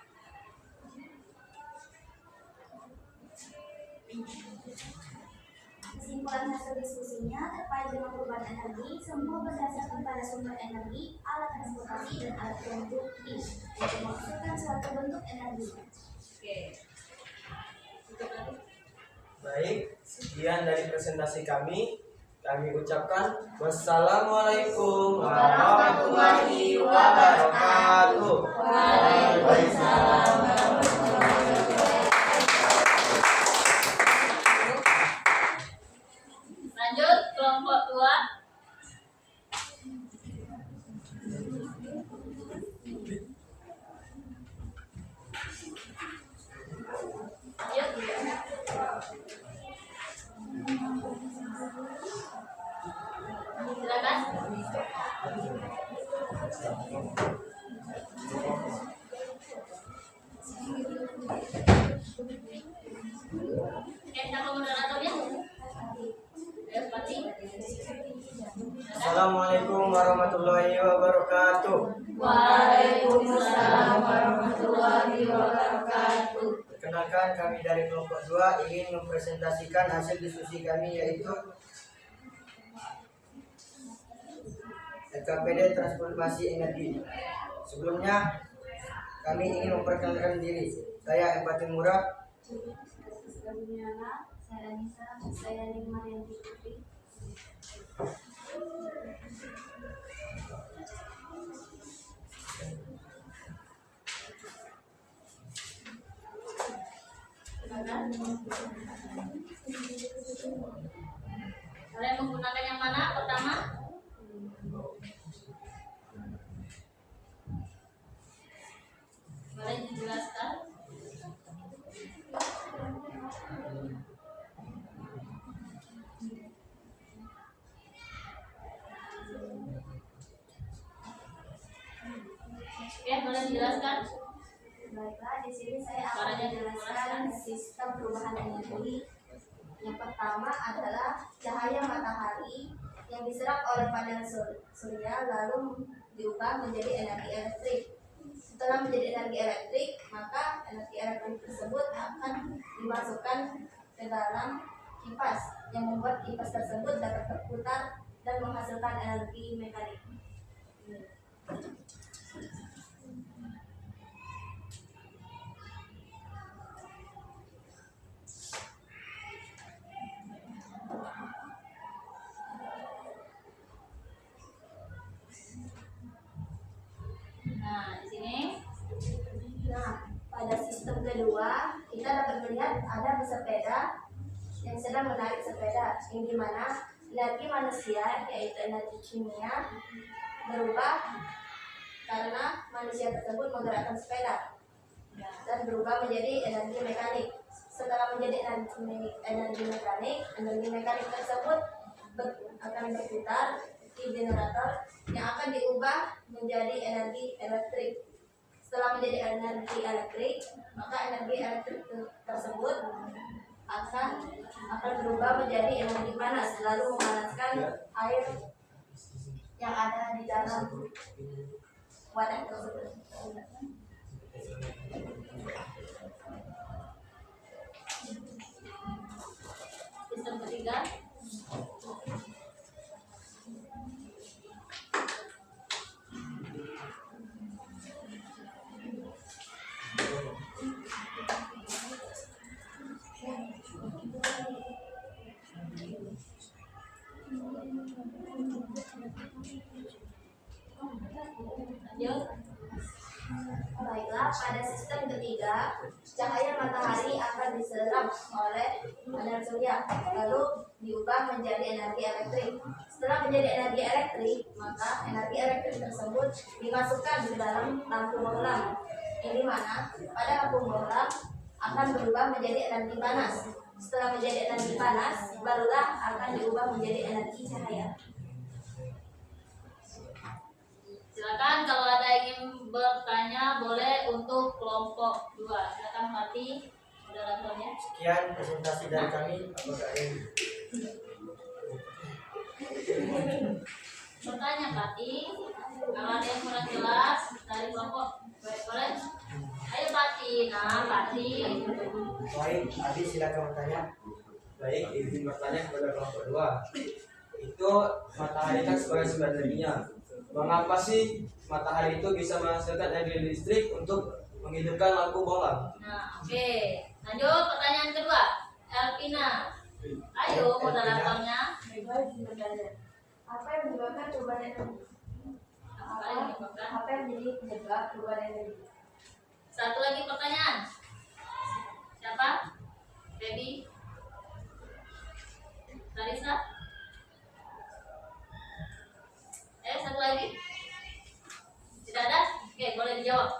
Kesimpulan hasil diskusinya terkait dengan perubahan energi, semua berdasarkan pada sumber energi, alat transportasi, dan alat pembukti untuk menghasilkan suatu bentuk energi. Oke. Baik, sekian dari presentasi kami. Kami ucapkan wassalamualaikum warahmatullahi wabarakatuh. Waalaikumsalam. Lanjut kelompok 2. Silakan. Siapa moderatornya? kami dari kelompok 2 ingin mempresentasikan hasil diskusi kami, yaitu LKPD transformasi energi. Sebelumnya kami ingin memperkenalkan diri. Saya Empati Murad. Saya Anissa, saya Nima Yanti Putri. Kalian menggunakan yang mana pertama? Boleh dijelaskan? Oke, boleh dijelaskan? Baiklah, di sini saya akan menjelaskan sistem perubahan energi. Yang pertama adalah cahaya matahari yang diserap oleh panel surya lalu diubah menjadi energi elektrik. Setelah menjadi energi elektrik, maka energi elektrik tersebut akan dimasukkan ke dalam kipas yang membuat kipas tersebut dapat berputar dan menghasilkan energi mekanik. Nah, di sini Nah, pada sistem kedua kita dapat melihat ada pesepeda yang sedang menarik sepeda, yang dimana energi manusia yaitu energi kimia berubah karena manusia tersebut menggerakkan sepeda dan berubah menjadi energi mekanik. Setelah menjadi energi mekanik tersebut akan berputar di generator yang akan diubah menjadi energi elektrik. Setelah menjadi energi elektrik, maka energi elektrik tersebut akan berubah menjadi energi panas, lalu memanaskan air yang ada di dalam wadah tersebut. sistem ketiga. Lanjut. Baiklah, pada sistem ketiga, cahaya matahari akan diserap oleh panel surya, lalu diubah menjadi energi elektrik. Setelah menjadi energi elektrik, maka energi elektrik tersebut dimasukkan ke dalam lampu bohlam, yang dimana pada lampu bohlam akan berubah menjadi energi panas. Setelah menjadi energi panas, barulah akan diubah menjadi energi cahaya. Silakan kalau ada yang ingin bertanya boleh untuk kelompok 2. Silakan Pati, moderatornya. Sekian presentasi dari kami. Apakah ada yang Bertanya Pati, kalau ada yang kurang jelas dari kelompok boleh. Ayo Pati, nah Pati. baik? Adi, silakan bertanya. Baik, izin bertanya kepada kelompok 2. Itu matahari kan sebagai sumber energinya. Mengapa sih matahari itu bisa menghasilkan energi listrik untuk menghidupkan lampu bohlam? Nah, oke. Lanjut pertanyaan kedua. Elvina. Ayo moderatornya. Apa yang menyebabkan perubahan energi? Apa yang menyebabkan? Apa yang menjadi penyebab perubahan energi? Satu lagi pertanyaan. Siapa? Baby. Larissa. Satu lagi. Tidak ada? Oke, boleh dijawab.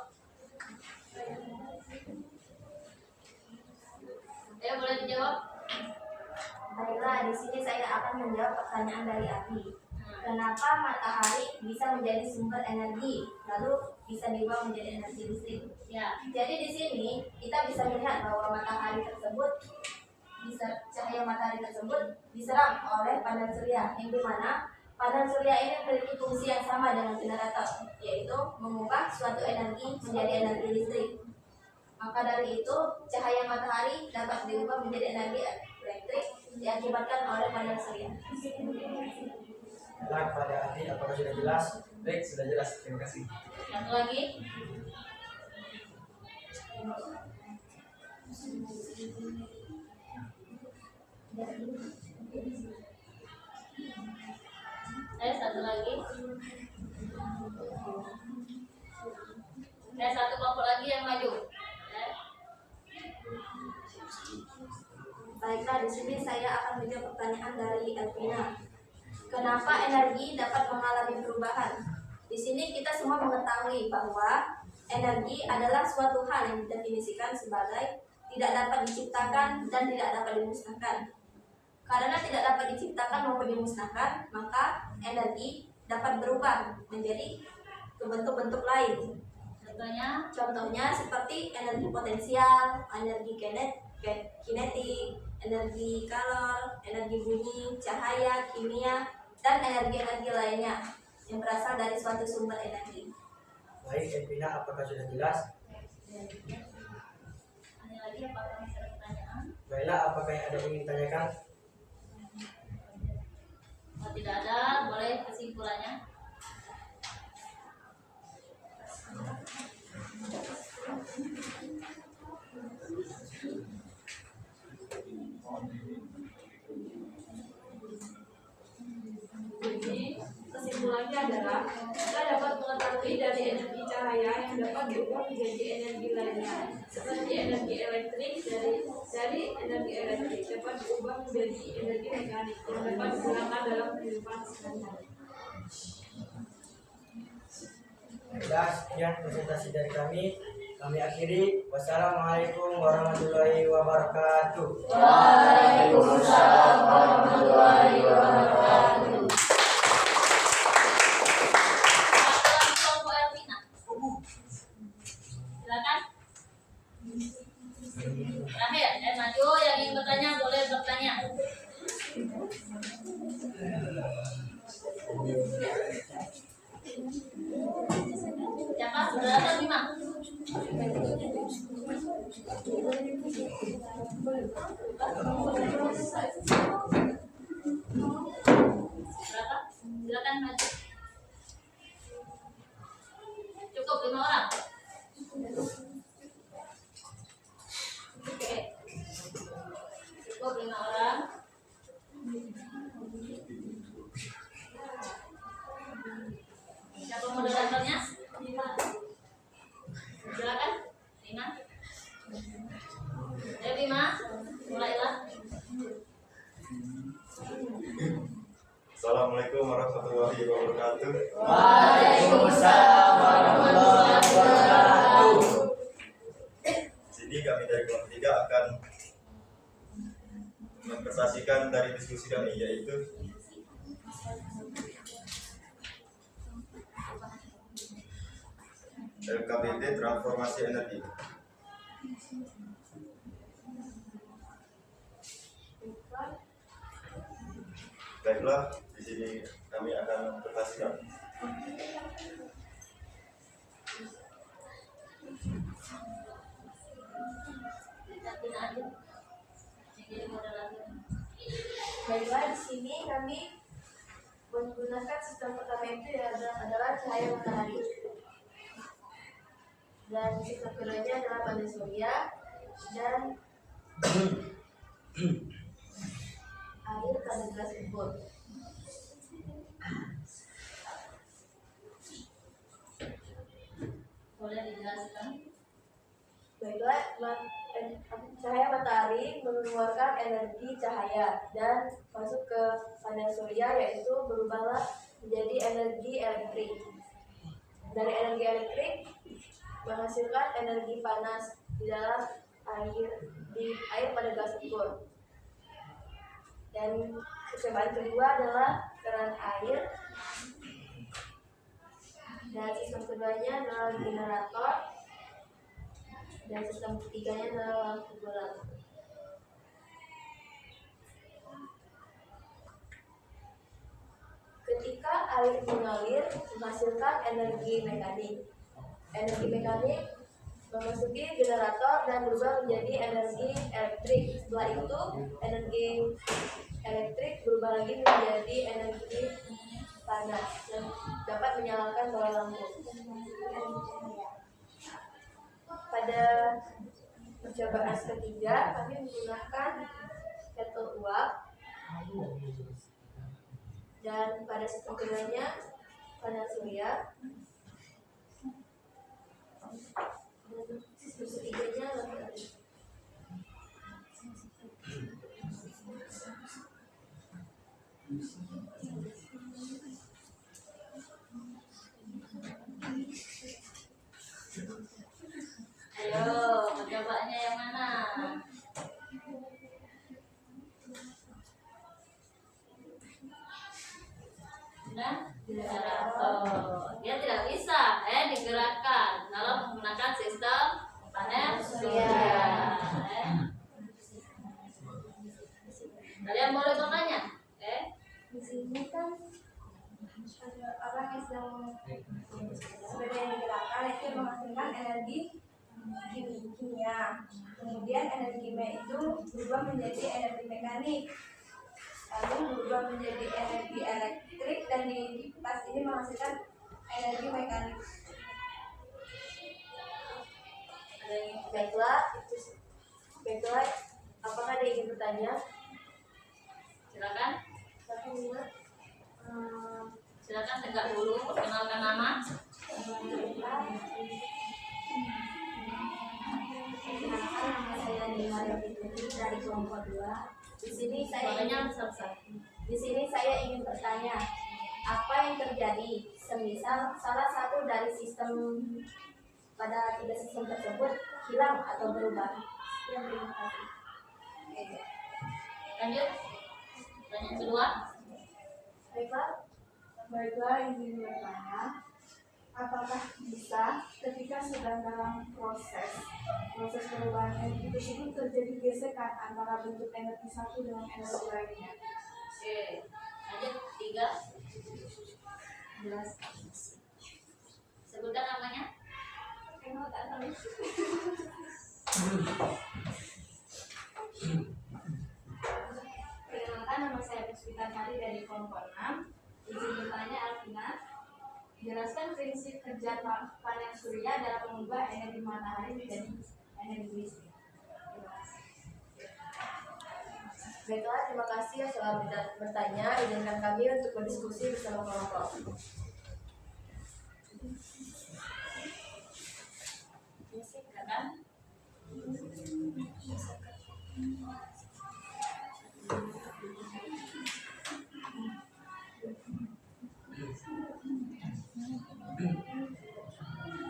Boleh dijawab. Baiklah, di sini saya akan menjawab pertanyaan dari Abi. Kenapa matahari bisa menjadi sumber energi, lalu bisa diubah menjadi energi listrik? Ya. Jadi di sini kita bisa melihat bahwa matahari tersebut cahaya matahari tersebut diserap oleh panel surya, yang dimana panel surya ini memiliki fungsi yang sama dengan generator, yaitu mengubah suatu energi menjadi energi listrik. Maka dari itu, cahaya matahari dapat diubah menjadi energi elektrik diakibatkan oleh panel surya. Baiklah, kepada Adi, apakah sudah jelas? Baik, sudah jelas. Terima kasih. Satu lagi. Satu lagi. Satu kelompok lagi yang maju. Baiklah, di sini saya akan menjawab pertanyaan dari Elvina. Kenapa energi dapat mengalami perubahan? Di sini kita semua mengetahui bahwa energi adalah suatu hal yang didefinisikan sebagai tidak dapat diciptakan dan tidak dapat dimusnahkan. Karena tidak dapat diciptakan maupun dimusnahkan, maka energi dapat berubah menjadi bentuk-bentuk lain. Contohnya seperti energi potensial, energi kinetik, energi kalor, energi bunyi, cahaya, kimia, dan energi-energi lainnya yang berasal dari suatu sumber energi. Baik, Elvina, apakah sudah jelas? Ada lagi apakah masih ada pertanyaan? Baiklah, apakah yang ada ingin ditanyakan? Kalau tidak ada, boleh kesimpulannya. Jadi kesimpulannya adalah kita dapat mengetahui dari energi cahaya yang dapat diubah menjadi energi lainnya, seperti energi elektrik dari energi elektrik dapat diubah menjadi energi mekanik yang dapat digunakan dalam kehidupan sehari-hari. Baiklah, sekian presentasi dari kami. Kami akhiri. Wassalamualaikum warahmatullahi wabarakatuh. Waalaikumsalam warahmatullahi wabarakatuh. Kelompok Elvina. Silakan. Terakhir, maju yang ingin bertanya boleh bertanya. Siapa? Saudara atau Bima? Berapa? Silakan maju. Cukup 5 orang. Oke. Cukup 5 orang. Siapa moderatornya? Silakan. Bima. Bima, mulailah. Assalamualaikum warahmatullahi wabarakatuh. Waalaikumsalam warahmatullahi wabarakatuh. Sini kami dari kelompok 3 akan mempresentasikan dari diskusi kami, yaitu LKBT transformasi energi. Baiklah, di sini kami akan mempresentasikan. Baiklah, di sini kami menggunakan sistem pertama itu adalah cahaya matahari. Dan sistem keduanya adalah panel surya dan air pada gelas ukur. Boleh dijelaskan? Baiklah, cahaya matahari mengeluarkan energi cahaya dan masuk ke panel surya, yaitu berubahlah menjadi energi elektrik. Dari energi elektrik menghasilkan energi panas di dalam air pada gas ukur. Dan percobaan kedua adalah keran air, dan sistem keduanya adalah generator, dan sistem ketiganya adalah lampu bola. Ketika air mengalir menghasilkan energi mekanik. Energi mekanik memasuki generator dan berubah menjadi energi elektrik. Setelah itu, energi elektrik berubah lagi menjadi energi panas dan dapat menyalakan bola lampu. Pada percobaan ketiga, kami menggunakan kettle uap, dan pada sistem keduanya panel surya, dan sistem ketiganya lagi. Ayo, percobaannya yang mana? Nah, generator. Dia tidak bisa digerakkan kalau menggunakan sistem panel surya. Kalian boleh bertanya? Di sini kan ada orang yang sedang sepeda yang digerakkan itu menghasilkan energi kimia. Kemudian energi kimia itu berubah menjadi energi mekanik, lalu berubah menjadi energi elektrik, dan di kipas ini menghasilkan energi mekanik. Baiklah, apakah ada yang ingin bertanya? Silakan. Hmm, Silakan tegak dulu, perkenalkan nama. Perkenalkan, nama saya Nina dari kelompok 2. Di sini Suaranya besar-besar. saya ingin bertanya, apa yang terjadi semisal salah satu dari sistem pada 3 sistem tersebut hilang atau berubah? Terima kasih. Lanjut. Pertanyaan kedua. Baiklah, ingin bertanya, apakah bisa ketika sedang dalam proses perubahan energi tersebut terjadi gesekan antara bentuk energi satu dengan energi lainnya? Oke. Lanjut 3. Jelas. Sebutkan namanya. Perkenalkan, nama saya Puspita Sari dari kelompok 6. Izin bertanya, Alvina. Jelaskan prinsip kerja panel surya dalam mengubah energi matahari menjadi energi listrik. Terima kasih. Baiklah, terima kasih yang telah bertanya. Izinkan kami untuk berdiskusi bersama kelompok. Silakan.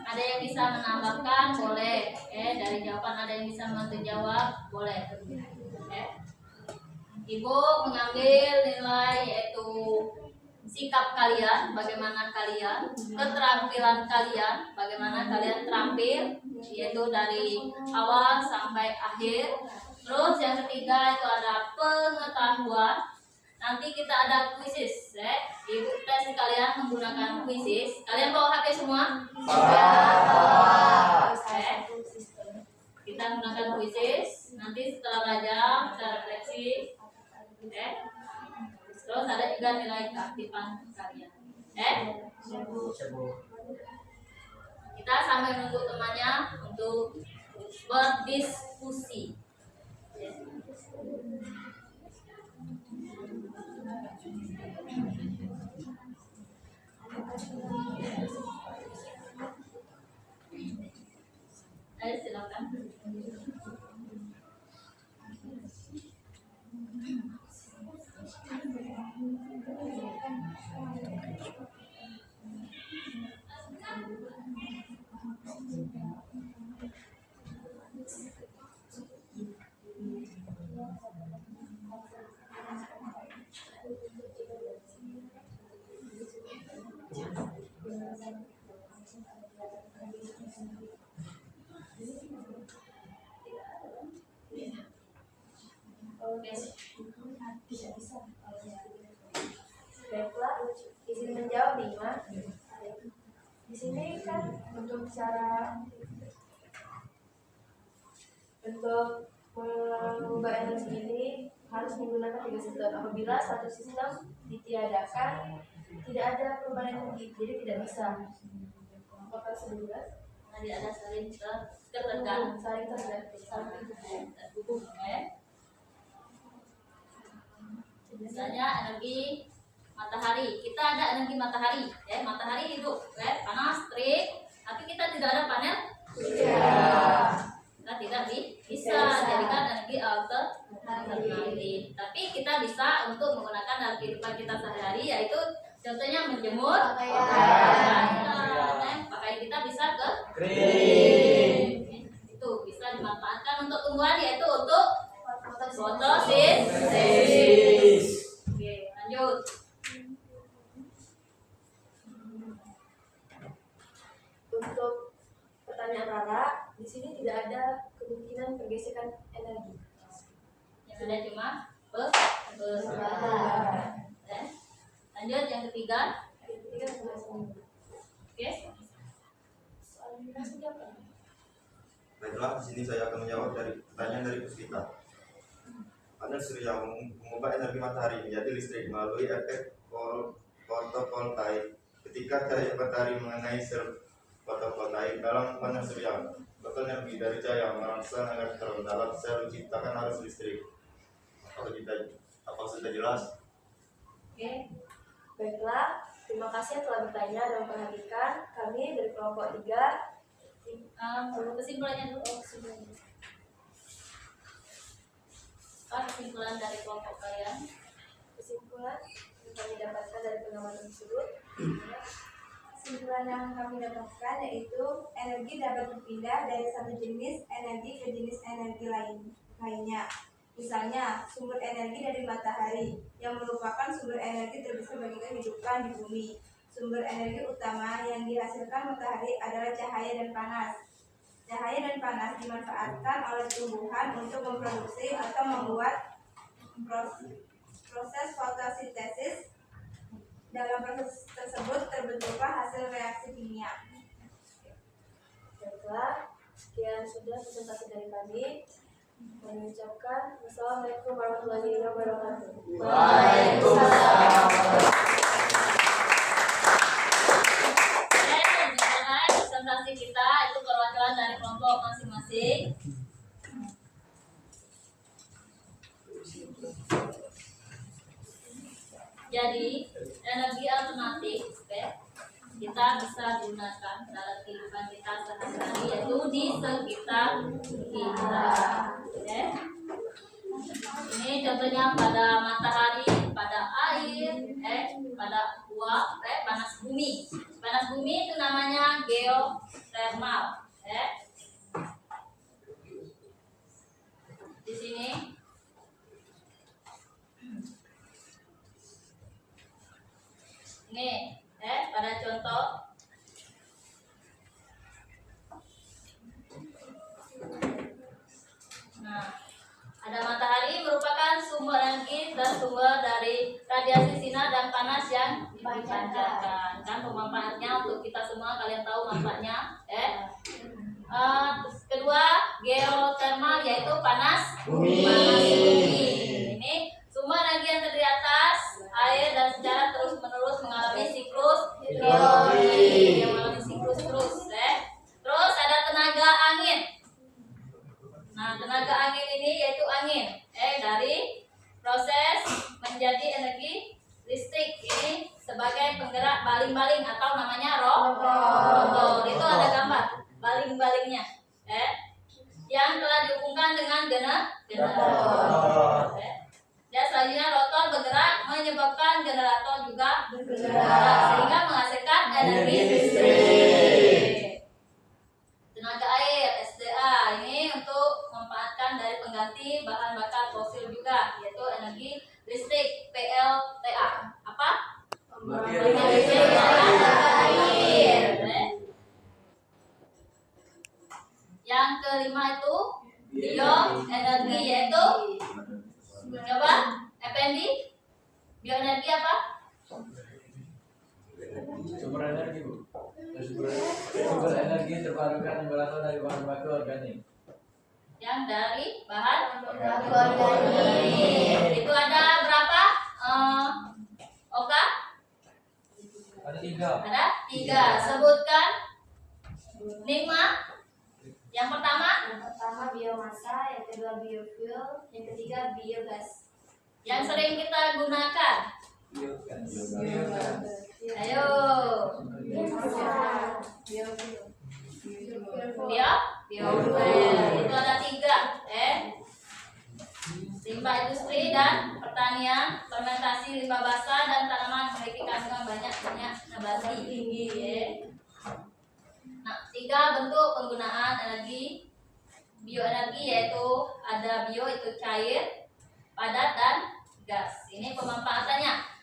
Ada yang bisa menambahkan boleh, dari jawaban ada yang bisa membantu jawab boleh. Ibu mengambil nilai yaitu sikap kalian, bagaimana kalian, keterampilan kalian, bagaimana kalian terampil, yaitu dari awal sampai akhir. Terus yang ketiga itu ada pengetahuan. Nanti kita ada kuisis, Ibu tes kalian menggunakan kuisis. Kalian bawa HP semua? Kita menggunakan kuisis. Nanti setelah belajar kita refleksi. Terus ada juga nilai keaktifan kalian. Kita sambil menunggu temannya untuk berdiskusi. Ayo silakan. Oke. Baiklah, izin menjawab Nima. Di sini kan untuk cara Untuk mengubah energi ini harus menggunakan 3 sistem. Apabila satu sistem ditiadakan, tidak ada perubahan energi, jadi tidak bisa. Apakah sudah jelas? Tadi ada saling tergantung, Saling tergantung. terhubung, ya. Misalnya energi matahari, kita ada energi matahari, ya. Matahari hidup, ya, panas, terik, tapi kita tidak ada panel. Kita tidak bisa jadikan energi alternatif. Tapi kita bisa untuk menggunakan dalam kehidupan kita sehari-hari, yaitu contohnya menjemur pakaian kita bisa ke kering. Itu bisa dimanfaatkan untuk tumbuhan, yaitu untuk fotosintesis. Oke, lanjut. Untuk pertanyaan Rara, di sini tidak ada kemungkinan pergesekan energi. Yang ada cuma perubahan. Lanjut yang ketiga. Yang ketiga sudah semua. Oke. Soal aplikasi apa? Baiklah, di sini saya akan menjawab dari pertanyaan dari Puspita. Panel surya mengubah energi matahari menjadi listrik melalui efek fotovoltaik. Ketika cahaya matahari mengenai sel fotovoltaik dalam panel surya, bakal energi dari cahaya merangsang elektron dalam sel menciptakan arus listrik. Apa sudah jelas? Oke. Baiklah, terima kasih telah bertanya dan memperhatikan. Kami dari kelompok 3. Kesimpulannya dulu. Kesimpulan dari kelompok kalian. Kesimpulan yang kami dapatkan dari pengamatan tersebut. Kesimpulan yang kami dapatkan yaitu energi dapat berpindah dari satu jenis energi ke jenis energi lainnya. Misalnya, sumber energi dari matahari yang merupakan sumber energi terbesar bagi kehidupan di bumi. Sumber energi utama yang dihasilkan matahari adalah cahaya dan panas. Cahaya dan panas dimanfaatkan oleh tumbuhan untuk memproduksi atau membuat proses fotosintesis. Dalam proses tersebut terbentuklah hasil reaksi kimia. Baiklah, sekian sudah presentasi dari kami. Kami ucapkan wassalamualaikum warahmatullahi wabarakatuh. Waalaikumsalam. Presentasi kita itu perwakilan dari kelompok masing-masing. Jadi energi alternatif, kita bisa gunakan dalam kehidupan kita sehari-hari, yaitu di sekitar kita. Ini contohnya pada matahari, pada air, pada uap, panas bumi. Panas bumi itu namanya geotermal. Di sini ini pada contoh ada matahari merupakan sumber energi bersumber dari radiasi sinar dan panas yang dipancarkan. Kan pemanfaatnya untuk kita semua, kalian tahu manfaatnya. Kedua, geotermal yaitu panas bumi. Ini sumber energi yang terdiri atas air dan secara terus-menerus mengalami siklus hidrologi, yang mengalami siklus terus. Terus ada tenaga angin. Nah, tenaga angin ini yaitu angin dari proses menjadi energi listrik ini sebagai penggerak baling-baling atau namanya rotor. Itu ada gambar baling-balingnya, yang telah dihubungkan dengan generator. Dan selanjutnya rotor bergerak menyebabkan generator juga bergerak sehingga menghasilkan energi listrik. Tenaga air SDA ini untuk memanfaatkan dari pengganti bahan bakar fosil juga, yaitu energi listrik PLTA. Apa? Air. Yang kelima itu bioenergi, yaitu coba Effendi, bioenergi apa? Sumber energi, Bu. Sumber energi terbarukan yang berasal dari bahan baku organik. Yang dari bahan organik. itu ada berapa? Oka? Ada 3. Ada 3. Sebutkan. Nikma. Yang pertama Biomasa, yang kedua biofuel, yang ketiga biogas. yang sering kita gunakan. Ayo. Biofuel. Itu ada 3. Limbah industri dan pertanian, fermentasi limbah basah dan tanaman memiliki kandungan banyak minyak nabati tinggi. Nah, 3 bentuk penggunaan energi bioenergi yaitu ada bio itu cair, padat dan gas. Ini pemanfaatannya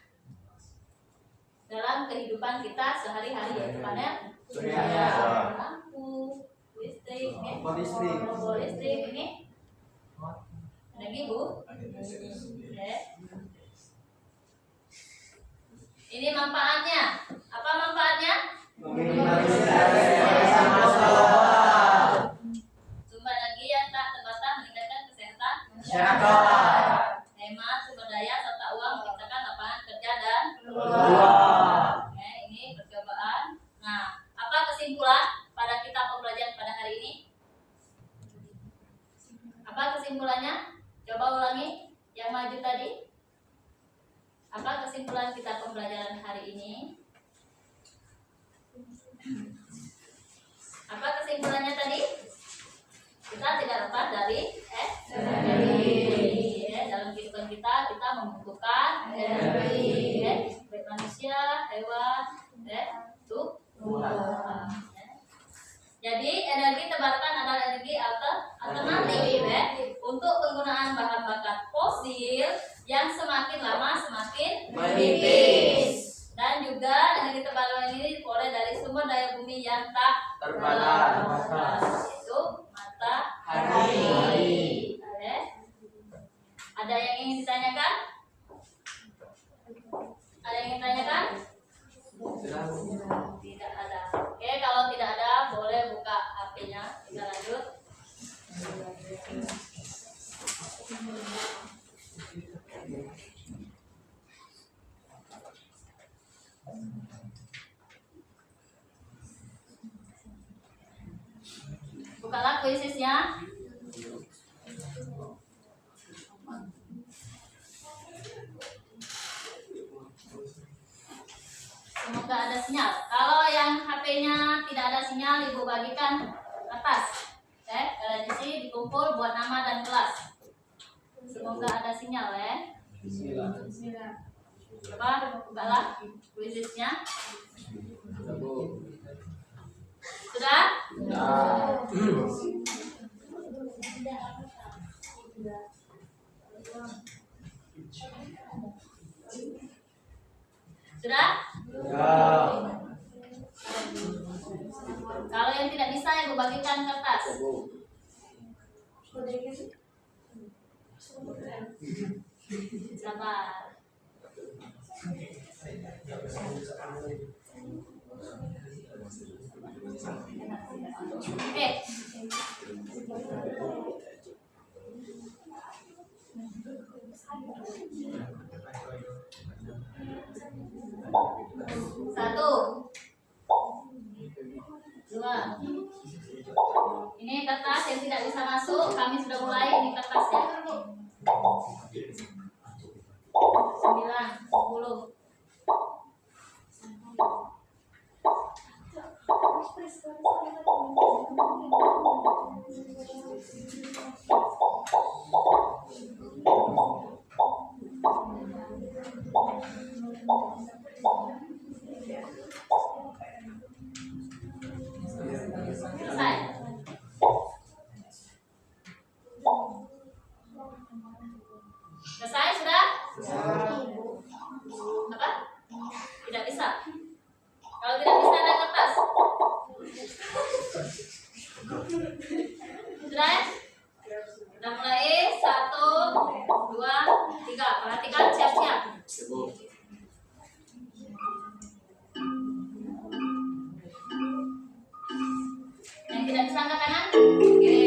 dalam kehidupan kita sehari-hari yaitu panel surya, lampu, listrik, kompor listrik ini energi Bu. Ini manfaatnya. Apa manfaatnya? Sumber energi yang tak terbatas meningkatkan kesehatan masyarakat. Hemat sumber daya serta uang menciptakan lapangan kerja dan peluang. Ini percobaan. Nah, apa kesimpulan pada kita pembelajaran pada hari ini? Apa kesimpulannya? Coba ulangi yang maju tadi. Apa kesimpulan kita pembelajaran hari ini? Apa kesimpulannya tadi? Kita tidak lepas dari energi. Dalam kehidupan kita membutuhkan energi. Baik manusia, hewan, tumbuhan. Jadi energi terbarukan adalah energi alternatif untuk penggunaan bahan bakar fosil yang semakin lama semakin menipis. Dan juga energi terbarukan ini diperoleh dari sumber daya bumi yang tak terbatas, yaitu matahari. Ada yang ingin ditanyakan? Ada yang ingin ditanyakan? Tidak ada. Oke, kalau tidak ada boleh buka HP-nya. Kita lanjut. Bukalah kuisisnya. Semoga ada sinyal. Kalau yang HP-nya tidak ada sinyal, Ibu bagikan atas. Kalian isi dikumpul buat nama dan kelas. Semoga ada sinyal Bismillah. Coba bukalah kuisisnya. Sudah? Sudah? Kalau yang tidak bisa, yang bagikan kertas. Sabar. Oke. Satu, dua. Ini kertas yang tidak bisa masuk, kami sudah mulai ini kertasnya. 9, 10. Selesai. Selesai sudah? Apa? Tidak bisa. Kalau tidak bisa ada kertas. Sudah ya? Kita mulai 1, 2, 3. Perhatikan siap-siap. Yang tidak bisa angkat tangan? Oke.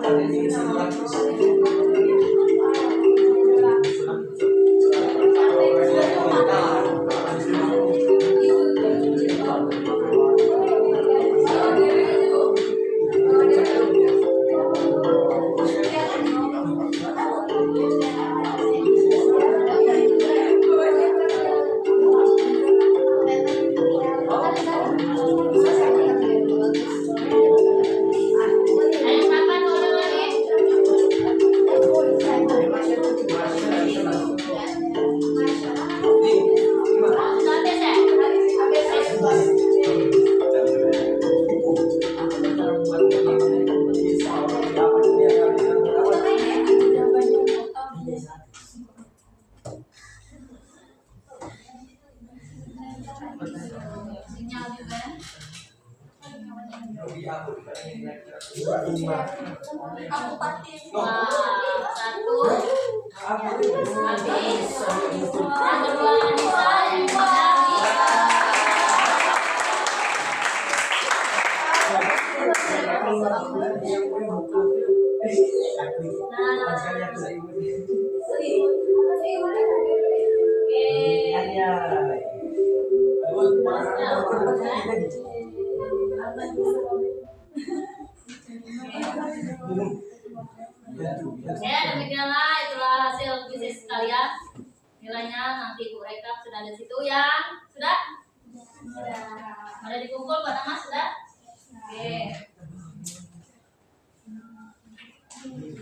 Ayo papan ulang lagi. Sampai saya. Sinyal juga. Aku pati. Wah, satu. Habis. Yang kedua Anissa, yang ketiga Bisa. Ya, demikianlah itulah hasil bisnis kalian. Nilainya nanti Bu rekap sudah ada di situ ya. Sudah? Ada dikumpul Pak Nama sudah? Oke.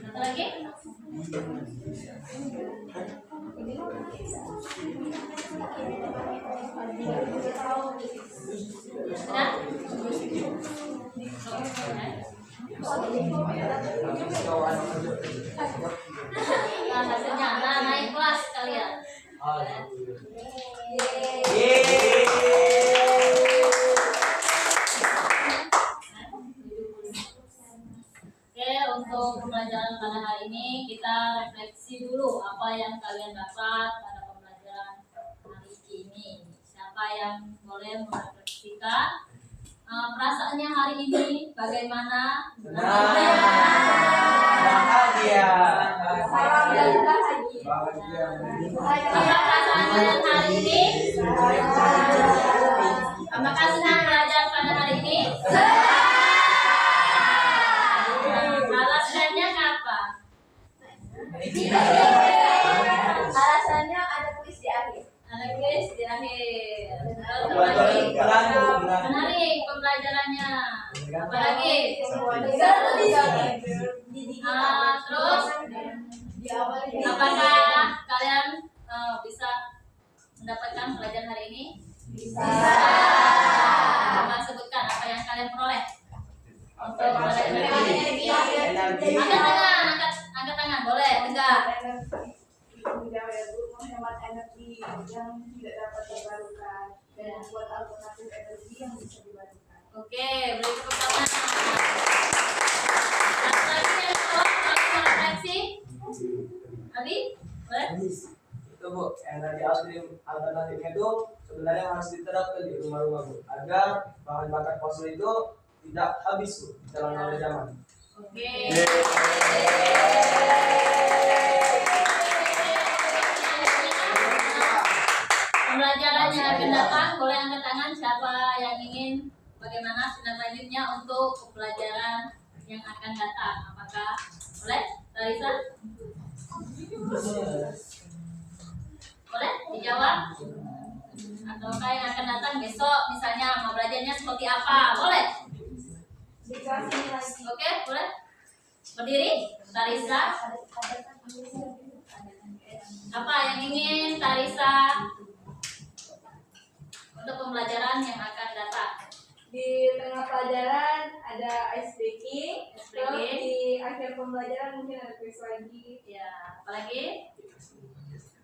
Satu lagi? Sudah? Nah, hasilnya naik kelas kalian. Oke, untuk pembelajaran pada hari ini kita refleksi dulu apa yang kalian dapat pada pembelajaran hari ini. Siapa yang boleh merefleksikan perasaannya hari ini bagaimana? Bahagia. Apa perasaan kalian hari ini? Apakah senang belajar pada hari ini? Alasannya apa? Alasannya ada kuis di akhir. Ada kuis di akhir. Menarik Pembelajarannya. Apalagi? Terus apakah kalian bisa mendapatkan pelajaran hari ini? Bisa. Coba sebutkan apa yang kalian peroleh untuk pelajaran hari ini. Angkat tangan, boleh tegak. Menghemat energi yang tidak dapat terbarukan dan membuat alternatif energi yang bisa dibarukan. Oke, beri tepuk tangan. Satu lagi yang mau refleksi. Abi, boleh? Itu Bu, energi alternatifnya itu sebenarnya harus diterapkan di rumah-rumah Bu, agar bahan bakar fosil itu tidak habis Bu dalam zaman. Oke. Pembelajarannya akan datang, boleh angkat tangan siapa yang ingin bagaimana tindak lanjutnya untuk pembelajaran yang akan datang. Apakah boleh, Larissa? Boleh dijawab? Ataukah yang akan datang besok misalnya mau belajarnya seperti apa? Boleh? Oke, boleh? Berdiri, Larissa. Apa yang ingin Larissa untuk pembelajaran yang akan datang? Di tengah pelajaran ada ice breaking, Ice terus breaking. di akhir pembelajaran mungkin ada quiz lagi. Ya, apalagi?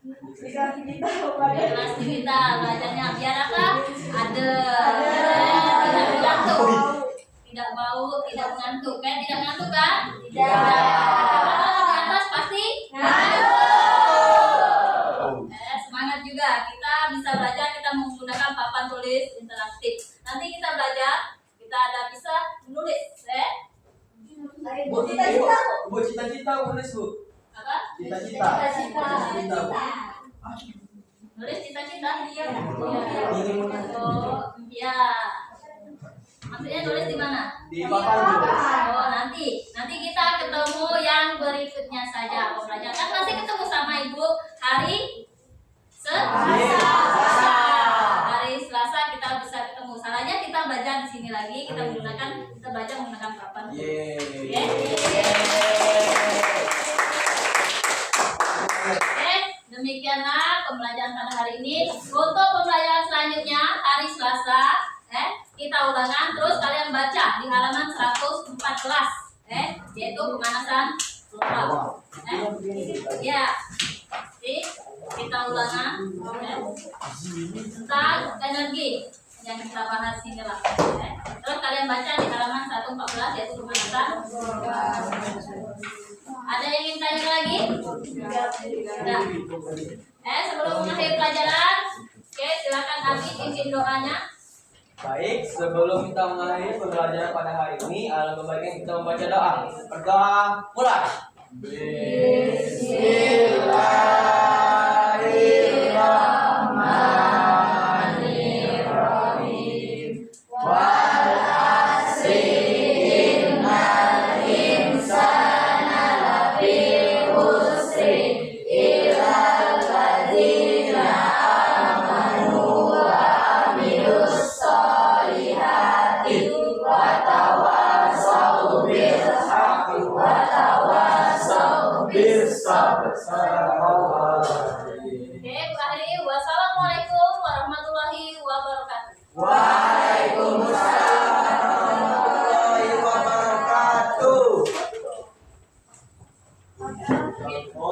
Dikasih kita Kelas kita belajarnya biar apa? Ada. Tidak mengantuk. Tidak bau, tidak mengantuk. Kan tidak mengantuk kan? Kalau ke atas pasti semangat juga. Kita bisa belajar, kita menggunakan papan tulis interaktif. Nanti kita belajar, kita ada bisa menulis. Kita Bu, cita-cita nulis Bu. Apa? Cita-cita. Cita-cita Bu. Nulis cita-cita? Iya. Oh, Ya. Maksudnya nulis di mana? di papan Bu. Oh, nanti kita ketemu yang berikutnya saja pembelajaran. Kan masih ketemu sama Ibu hari Selasa. Hari Selasa kita bisa ketemu. Salahnya kita belajar di sini lagi. Kita baca menggunakan papan. Oke, demikianlah pembelajaran pada hari ini. Untuk pembelajaran selanjutnya hari Selasa, kita ulangan terus kalian baca di halaman 114, yaitu pemanasan lokal. Ya, kita ulangan tentang energi yang kita bahas ini lah. Terus kalian baca di halaman 114 yaitu pemanasan. Ada yang ingin tanya lagi? Tidak. Sebelum mengakhiri pelajaran, silakan Abi pimpin doanya. Baik, sebelum kita mengakhiri pembelajaran pada hari ini, alangkah baiknya kita membaca doa. Berdoa, mulai. Bismillahirrahmanirrahim. Wal asri innal insana lafi khusri illal ladzina amanu wa amilus solihati wa tawassaw bil haqqi wa tawassaw bis sabr. Oke, Bu Ahli. Wassalamualaikum warahmatullahi wabarakatuh.